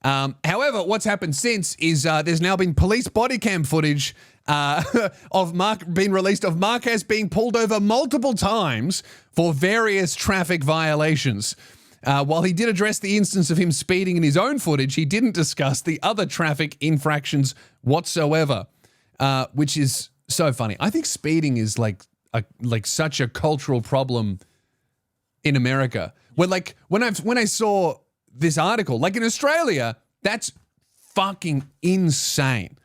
However, what's happened since is there's now been police body cam footage being released of Marques being pulled over multiple times for various traffic violations. While he did address the instance of him speeding in his own footage, he didn't discuss the other traffic infractions whatsoever, which is so funny. I think speeding is like such a cultural problem in America. When I saw this article, like in Australia, that's fucking insane.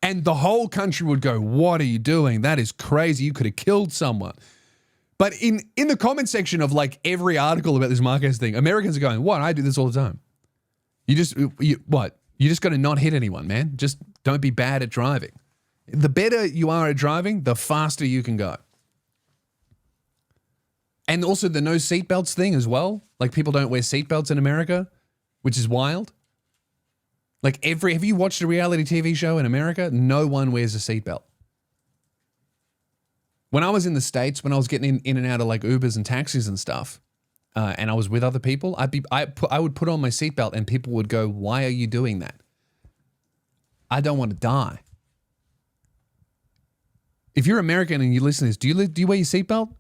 And the whole country would go, what are you doing? That is crazy. You could have killed someone. But in the comment section of like every article about this Marques thing, Americans are going, what? I do this all the time. You just got to not hit anyone, man. Just don't be bad at driving. The better you are at driving, the faster you can go. And also the no seatbelts thing as well. Like, people don't wear seatbelts in America, which is wild. Like, have you watched a reality TV show in America? No one wears a seatbelt. When I was in the States, when I was getting in and out of like Ubers and taxis and stuff, and I was with other people, I would put on my seatbelt and people would go, why are you doing that? I don't want to die. If you're American and you listen to this, do you wear your seatbelt?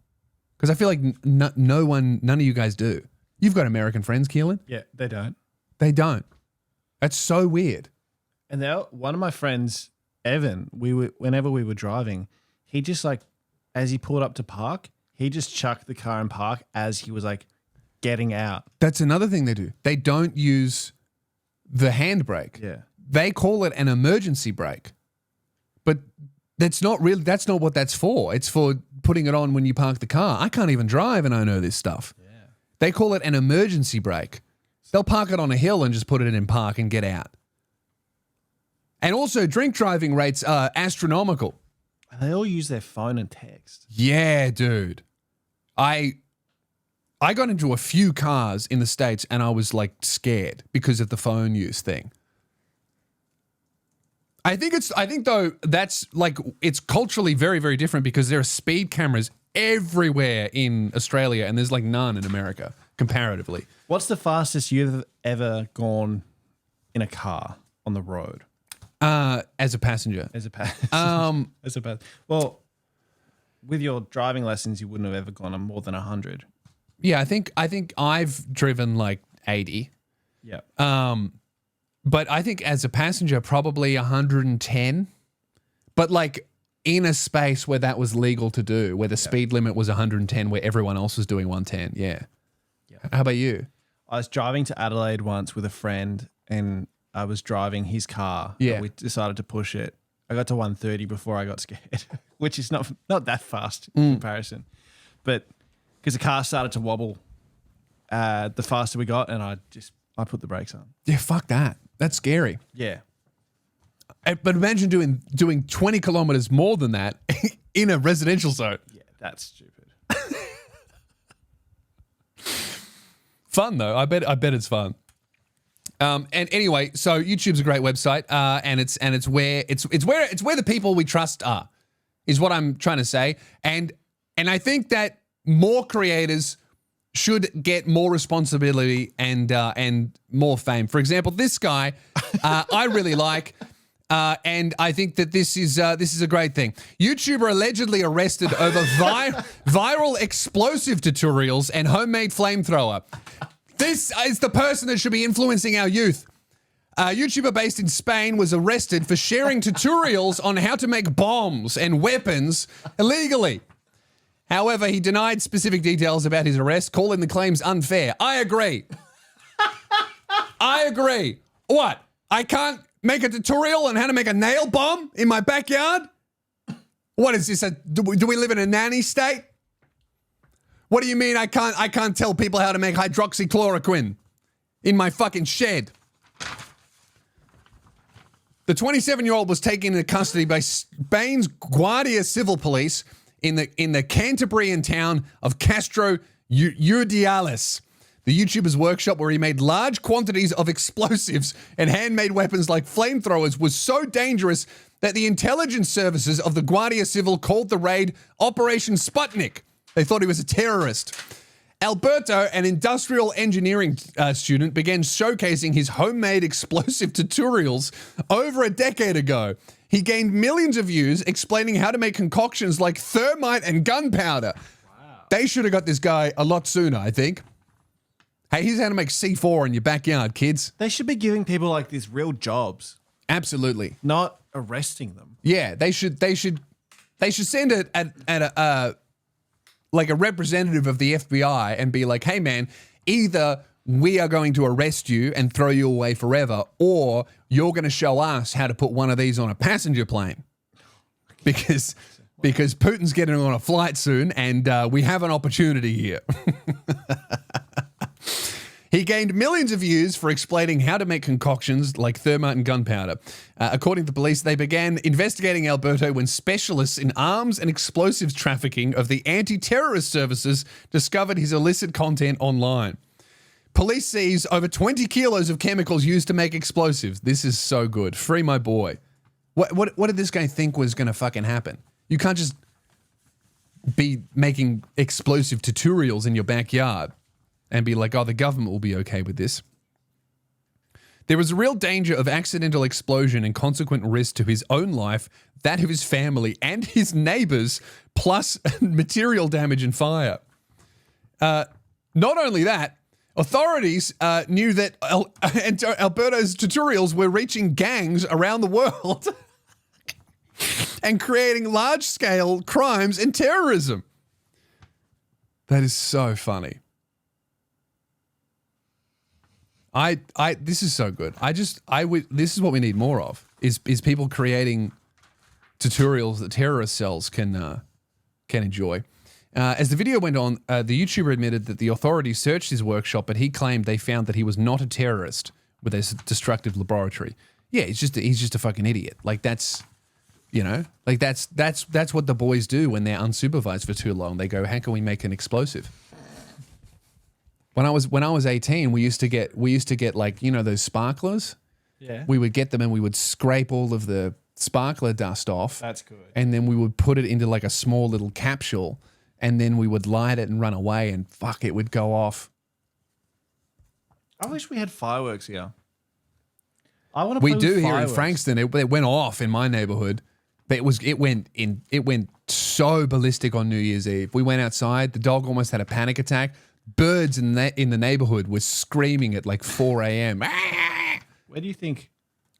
Because I feel like none of you guys do. You've got American friends, Keelan? Yeah, they don't. They don't. That's so weird. And now one of my friends, Evan, whenever we were driving, he just like, as he pulled up to park, he just chucked the car in park as he was like getting out. That's another thing they do. They don't use the handbrake. Yeah. They call it an emergency brake. But that's not what that's for. It's for putting it on when you park the car. I can't even drive and I know this stuff. Yeah. They call it an emergency brake. They'll park it on a hill and just put it in park and get out. And also, drink driving rates are astronomical. They all use their phone and text. Yeah, dude. I got into a few cars in the States and I was like scared because of the phone use thing. I think though that's like, it's culturally very, very different because there are speed cameras everywhere in Australia and there's like none in America comparatively. What's the fastest you've ever gone in a car on the road? As a passenger. Well, with your driving lessons, you wouldn't have ever gone on more than 100. Yeah, I think I've driven like 80. Yeah. But I think as a passenger, probably 110. But like in a space where that was legal to do, where the speed limit was 110, where everyone else was doing 110. Yeah. How about you? I was driving to Adelaide once with a friend and I was driving his car. Yeah. We decided to push it. I got to 130 before I got scared, which is not that fast in comparison. But because the car started to wobble the faster we got, and I put the brakes on. Yeah, fuck that. That's scary. Yeah. But imagine doing 20 kilometers more than that in a residential zone. Yeah, that's stupid. Fun though. I bet it's fun. And anyway, so YouTube's a great website, and it's where the people we trust are, is what I'm trying to say. And I think that more creators should get more responsibility and more fame. For example, this guy I really like. And I think that this is a great thing. YouTuber allegedly arrested over viral explosive tutorials and homemade flamethrower. This is the person that should be influencing our youth. A YouTuber based in Spain was arrested for sharing tutorials on how to make bombs and weapons illegally. However, he denied specific details about his arrest, calling the claims unfair. I agree. I agree. What? I can't make a tutorial on how to make a nail bomb in my backyard? What is this? Do we live in a nanny state? What do you mean I can't tell people how to make hydroxychloroquine in my fucking shed? The 27-year-old was taken into custody by Spain's Guardia Civil Police in the Cantabrian town of Castro Urdiales. The YouTuber's workshop, where he made large quantities of explosives and handmade weapons like flamethrowers, was so dangerous that the intelligence services of the Guardia Civil called the raid Operation Sputnik. They thought he was a terrorist. Alberto, an industrial engineering student, began showcasing his homemade explosive tutorials over a decade ago. He gained millions of views explaining how to make concoctions like thermite and gunpowder. Wow. They should have got this guy a lot sooner, I think. Hey, here's how to make C4 in your backyard, kids. They should be giving people like this real jobs. Absolutely. Not arresting them. Yeah, they should send it at like a representative of the FBI and be like, hey man, either we are going to arrest you and throw you away forever, or you're going to show us how to put one of these on a passenger plane. Because Putin's getting on a flight soon, and we have an opportunity here. He gained millions of views for explaining how to make concoctions like thermite and gunpowder. According to police, they began investigating Alberto when specialists in arms and explosives trafficking of the anti-terrorist services discovered his illicit content online. Police seized over 20 kilos of chemicals used to make explosives. This is so good. Free my boy. What did this guy think was going to fucking happen? You can't just be making explosive tutorials in your backyard and be like, oh, the government will be okay with this. There was a real danger of accidental explosion and consequent risk to his own life, that of his family, and his neighbors, plus material damage and fire. Not only that, authorities knew that Alberto's tutorials were reaching gangs around the world and creating large-scale crimes and terrorism. That is so funny. This is so good. This is what we need more of, is people creating tutorials that terrorist cells can enjoy. As the video went on, the YouTuber admitted that the authorities searched his workshop, but he claimed they found that he was not a terrorist with a destructive laboratory. Yeah, he's just a fucking idiot. Like that's what the boys do when they're unsupervised for too long. They go, how can we make an explosive? When I was 18, we used to get like, you know, those sparklers. Yeah. We would get them and we would scrape all of the sparkler dust off. That's good. And then we would put it into like a small little capsule, and then we would light it and run away, and fuck, it would go off. I wish we had fireworks here. I want to. We do here in Frankston. It went off in my neighborhood. But it went so ballistic on New Year's Eve. We went outside. The dog almost had a panic attack. Birds in the neighborhood were screaming at like 4 a.m. Where do you think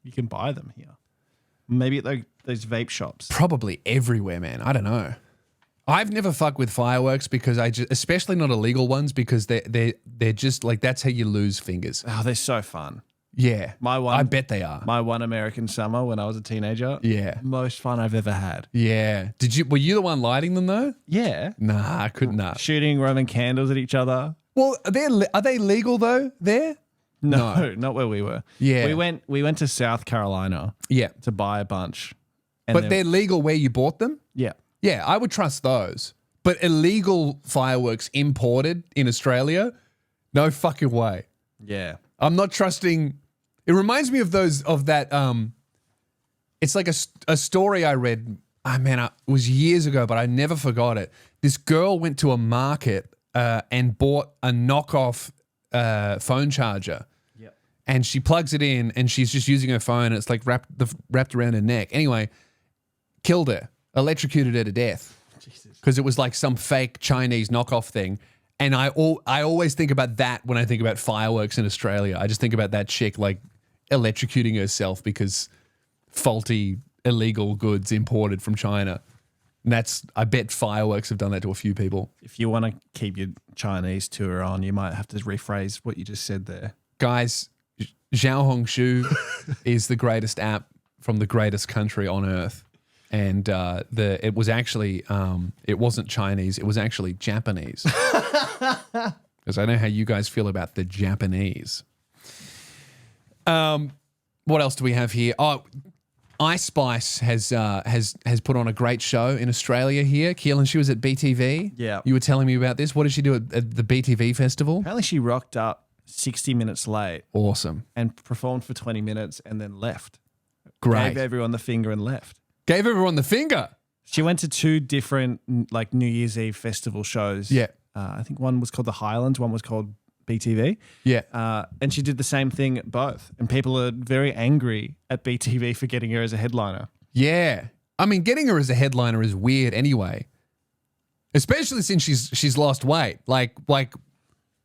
you can buy them here? Maybe at those vape shops. Probably everywhere, man. I don't know. I've never fucked with fireworks because especially not illegal ones, because they're just like, that's how you lose fingers. Oh, they're so fun. Yeah. My one, I bet they are. My one American summer when I was a teenager. Yeah. Most fun I've ever had. Yeah. Were you the one lighting them though? Yeah. Nah, I couldn't. Nah. Shooting Roman candles at each other. Well, are they legal though there? No, not where we were. Yeah. We went to South Carolina Yeah. to buy a bunch. And But they're legal where you bought them? yeah. Yeah, I would trust those. But illegal fireworks imported in Australia? No fucking way. Yeah. I'm not trusting. It reminds me of that. It's like a story I read. It was years ago, but I never forgot it. This girl went to a market and bought a knockoff phone charger. Yep. And she plugs it in and she's just using her phone and it's like wrapped around her neck. Anyway, killed her, electrocuted her to death. Because it was like some fake Chinese knockoff thing. And I always think about that when I think about fireworks in Australia. I just think about that chick like electrocuting herself because faulty illegal goods imported from China. And I bet fireworks have done that to a few people. If you want to keep your Chinese tour on, you might have to rephrase what you just said there. Guys, Xiaohongshu is the greatest app from the greatest country on earth. And it was actually it wasn't Chinese, it was actually Japanese. Because I know how you guys feel about the Japanese. What else do we have here? Oh, Ice Spice has put on a great show in Australia here. Keelan, she was at BTV. Yeah. You were telling me about this. What did she do at the BTV festival? Apparently she rocked up 60 minutes late Awesome. and performed for 20 minutes and then left. Great. Gave everyone the finger and left. Gave everyone the finger. She went to 2 different like New Year's Eve festival shows. Yeah. I think one was called the Highlands, one was called BTV. Yeah. And she did the same thing at both. And people are very angry at BTV for getting her as a headliner. Yeah. I mean, getting her as a headliner is weird anyway. Especially since she's lost weight. Like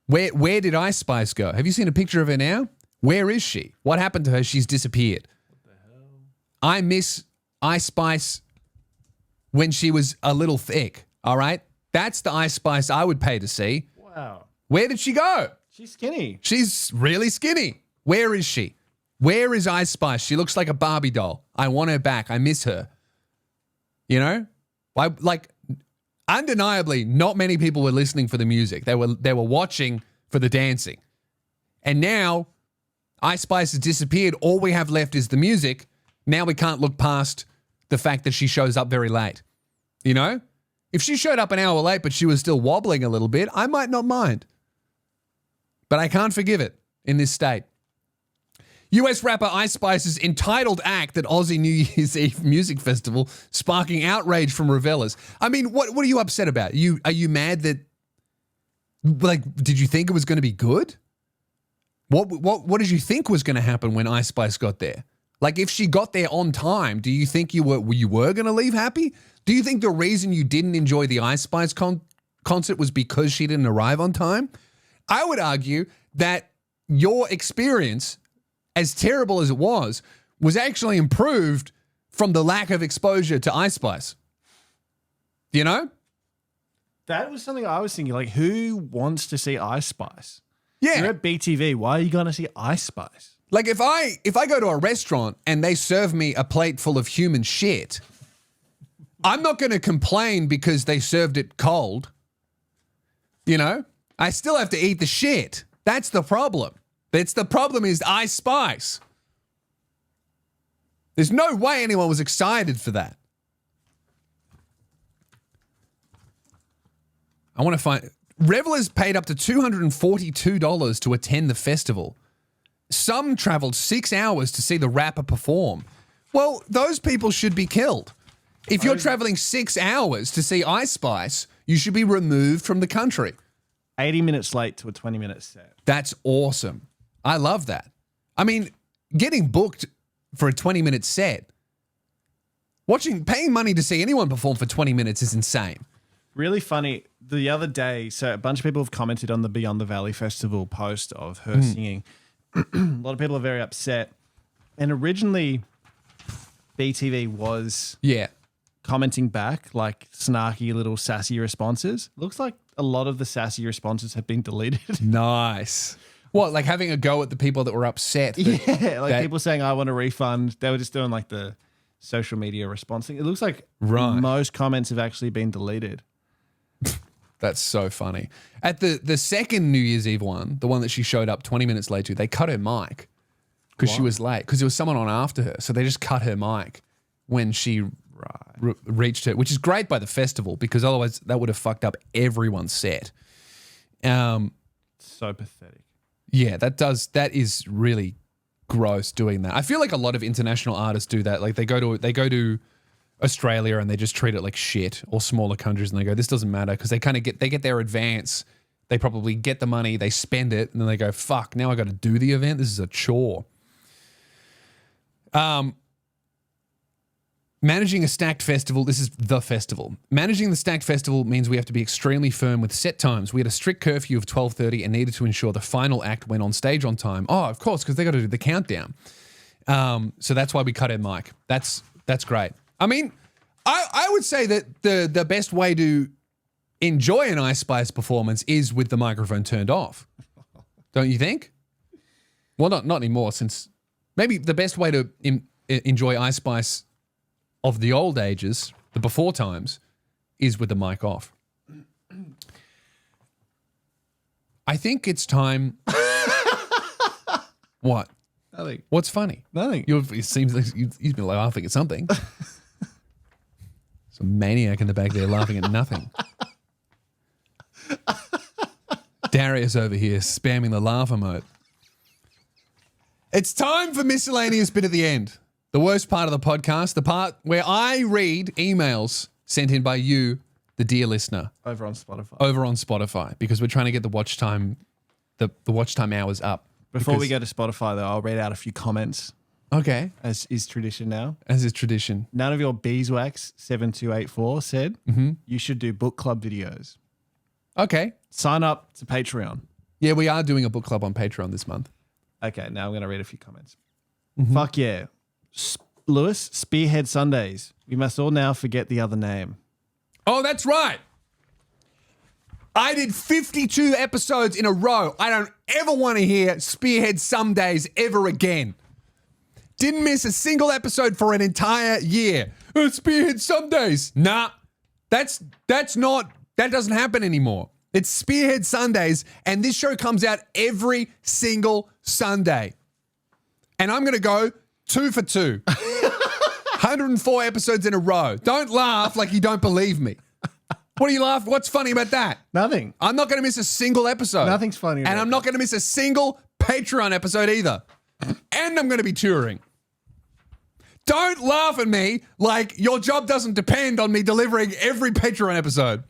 where did Ice Spice go? Have you seen a picture of her now? Where is she? What happened to her? She's disappeared. What the hell? I miss Ice Spice when she was a little thick, all right? That's the Ice Spice I would pay to see. Wow. Where did she go? She's skinny. She's really skinny. Where is she? Where is Ice Spice? She looks like a Barbie doll. I want her back. I miss her. You know? Undeniably, not many people were listening for the music. They were watching for the dancing. And now, Ice Spice has disappeared. All we have left is the music. Now we can't look past the fact that she shows up very late. You know? If she showed up an hour late but she was still wobbling a little bit, I might not mind. But I can't forgive it in this state. US rapper Ice Spice's entitled act at Aussie New Year's Eve music festival sparking outrage from revelers. I mean, what are you upset about? Are you mad that, did you think it was going to be good? What did you think was going to happen when Ice Spice got there? Like, if she got there on time, do you think you were going to leave happy? Do you think the reason you didn't enjoy the Ice Spice concert was because she didn't arrive on time? I would argue that your experience, as terrible as it was actually improved from the lack of exposure to Ice Spice. You know? That was something I was thinking, like, who wants to see Ice Spice? Yeah. You're at BTV. Why are you going to see Ice Spice? Like, if I go to a restaurant and they serve me a plate full of human shit, I'm not going to complain because they served it cold. You know? I still have to eat the shit. That's the problem. The problem is Ice Spice. There's no way anyone was excited for that. I want to find... Revelers paid up to $242 to attend the festival. Some traveled 6 hours to see the rapper perform. Well, those people should be killed. If you're traveling 6 hours to see Ice Spice, you should be removed from the country. 80 minutes late to a 20-minute set. That's awesome. I love that. I mean, getting booked for a 20-minute set, paying money to see anyone perform for 20 minutes is insane. Really funny. The other day, so a bunch of people have commented on the Beyond the Valley Festival post of her singing. A lot of people are very upset. And originally, BTV was commenting back, like snarky little sassy responses. Looks like a lot of the sassy responses have been deleted. Nice. What, like having a go at the people that were upset? Yeah, like people saying, I want a refund. They were just doing like the social media response thing. It looks like most comments have actually been deleted. That's so funny. At the second New Year's Eve one, the one that she showed up 20 minutes late to, they cut her mic because she was late because there was someone on after her. So they just cut her mic when she reached her, which is great by the festival because otherwise that would have fucked up everyone's set. So pathetic. Yeah, that is really gross doing that. I feel like a lot of international artists do that. Like they go to Australia and they just treat it like shit, or smaller countries, and they go, this doesn't matter because they kind of get their advance. They probably get the money, they spend it, and then they go, fuck, now I got to do the event. This is a chore. Managing a stacked festival, this is the festival. Managing the stacked festival means we have to be extremely firm with set times. We had a strict curfew of 12:30 and needed to ensure the final act went on stage on time. Oh, of course, because they got to do the countdown. So that's why we cut our mic. That's great. I mean, I would say that the best way to enjoy an Ice Spice performance is with the microphone turned off. Don't you think? Well, not anymore, since maybe the best way to enjoy Ice Spice of the old ages, the before times, is with the mic off. I think it's time. What? Nothing. What's funny? Nothing. It seems like you've been laughing at something. Some maniac in the back there laughing at nothing. Darius over here spamming the laugh emote. It's time for miscellaneous bit at the end. The worst part of the podcast, the part where I read emails sent in by you, the dear listener. Over on Spotify. Because we're trying to get the watch time, the watch time hours up. Before we go to Spotify, though, I'll read out a few comments. Okay. As is tradition now. As is tradition. None of your beeswax 7284 said you should do book club videos. Okay. Sign up to Patreon. Yeah, we are doing a book club on Patreon this month. Okay, now I'm going to read a few comments. Fuck yeah. Lewis, Spearhead Sundays. We must all now forget the other name. Oh, that's right. I did 52 episodes in a row. I don't ever want to hear Spearhead Sundays ever again. Didn't miss a single episode for an entire year. Spearhead Sundays. Nah, that doesn't happen anymore. It's Spearhead Sundays, and this show comes out every single Sunday. And I'm going to go 2 for 2. 104 episodes in a row. Don't laugh like you don't believe me. What do you laugh? What's funny about that? Nothing. I'm not going to miss a single episode. Nothing's funny about And I'm not going to miss a single Patreon episode either. And I'm going to be touring. Don't laugh at me like your job doesn't depend on me delivering every Patreon episode.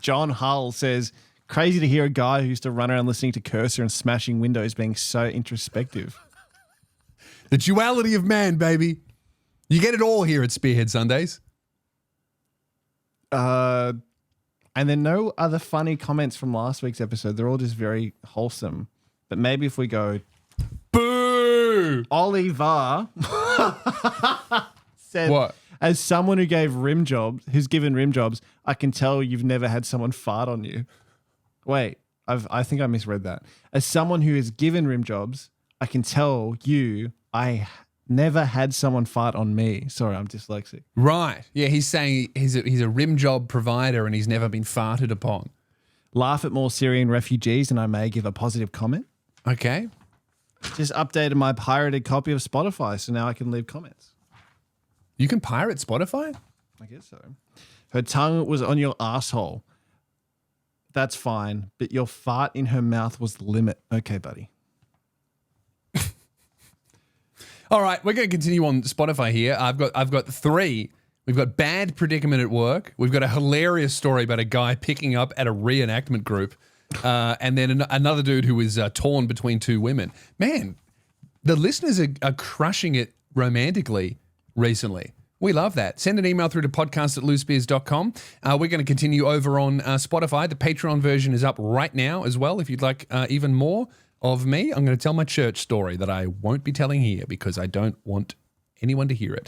John Hull says, crazy to hear a guy who used to run around listening to Cursor and smashing windows being so introspective. The duality of man, baby. You get it all here at Spearhead Sundays. And then no other funny comments from last week's episode. They're all just very wholesome. But maybe if we go, boo! Oliver said, what? As someone who's given rim jobs, I can tell you've never had someone fart on you. Wait, I think I misread that. As someone who has given rim jobs, I can tell you I never had someone fart on me. Sorry, I'm dyslexic. Right. Yeah, he's saying he's a rim job provider and he's never been farted upon. Laugh at more Syrian refugees and I may give a positive comment. Okay. Just updated my pirated copy of Spotify, so now I can leave comments. You can pirate Spotify? I guess so. Her tongue was on your asshole. That's fine, but your fart in her mouth was the limit. Okay, buddy. All right, we're going to continue on Spotify here. I've got 3. We've got bad predicament at work. We've got a hilarious story about a guy picking up at a reenactment group. And then another dude who was torn between 2 women. Man, the listeners are crushing it romantically recently. We love that. Send an email through to podcast@loosbeers.com. We're going to continue over on Spotify. The Patreon version is up right now as well. If you'd like even more of me, I'm going to tell my church story that I won't be telling here because I don't want anyone to hear it.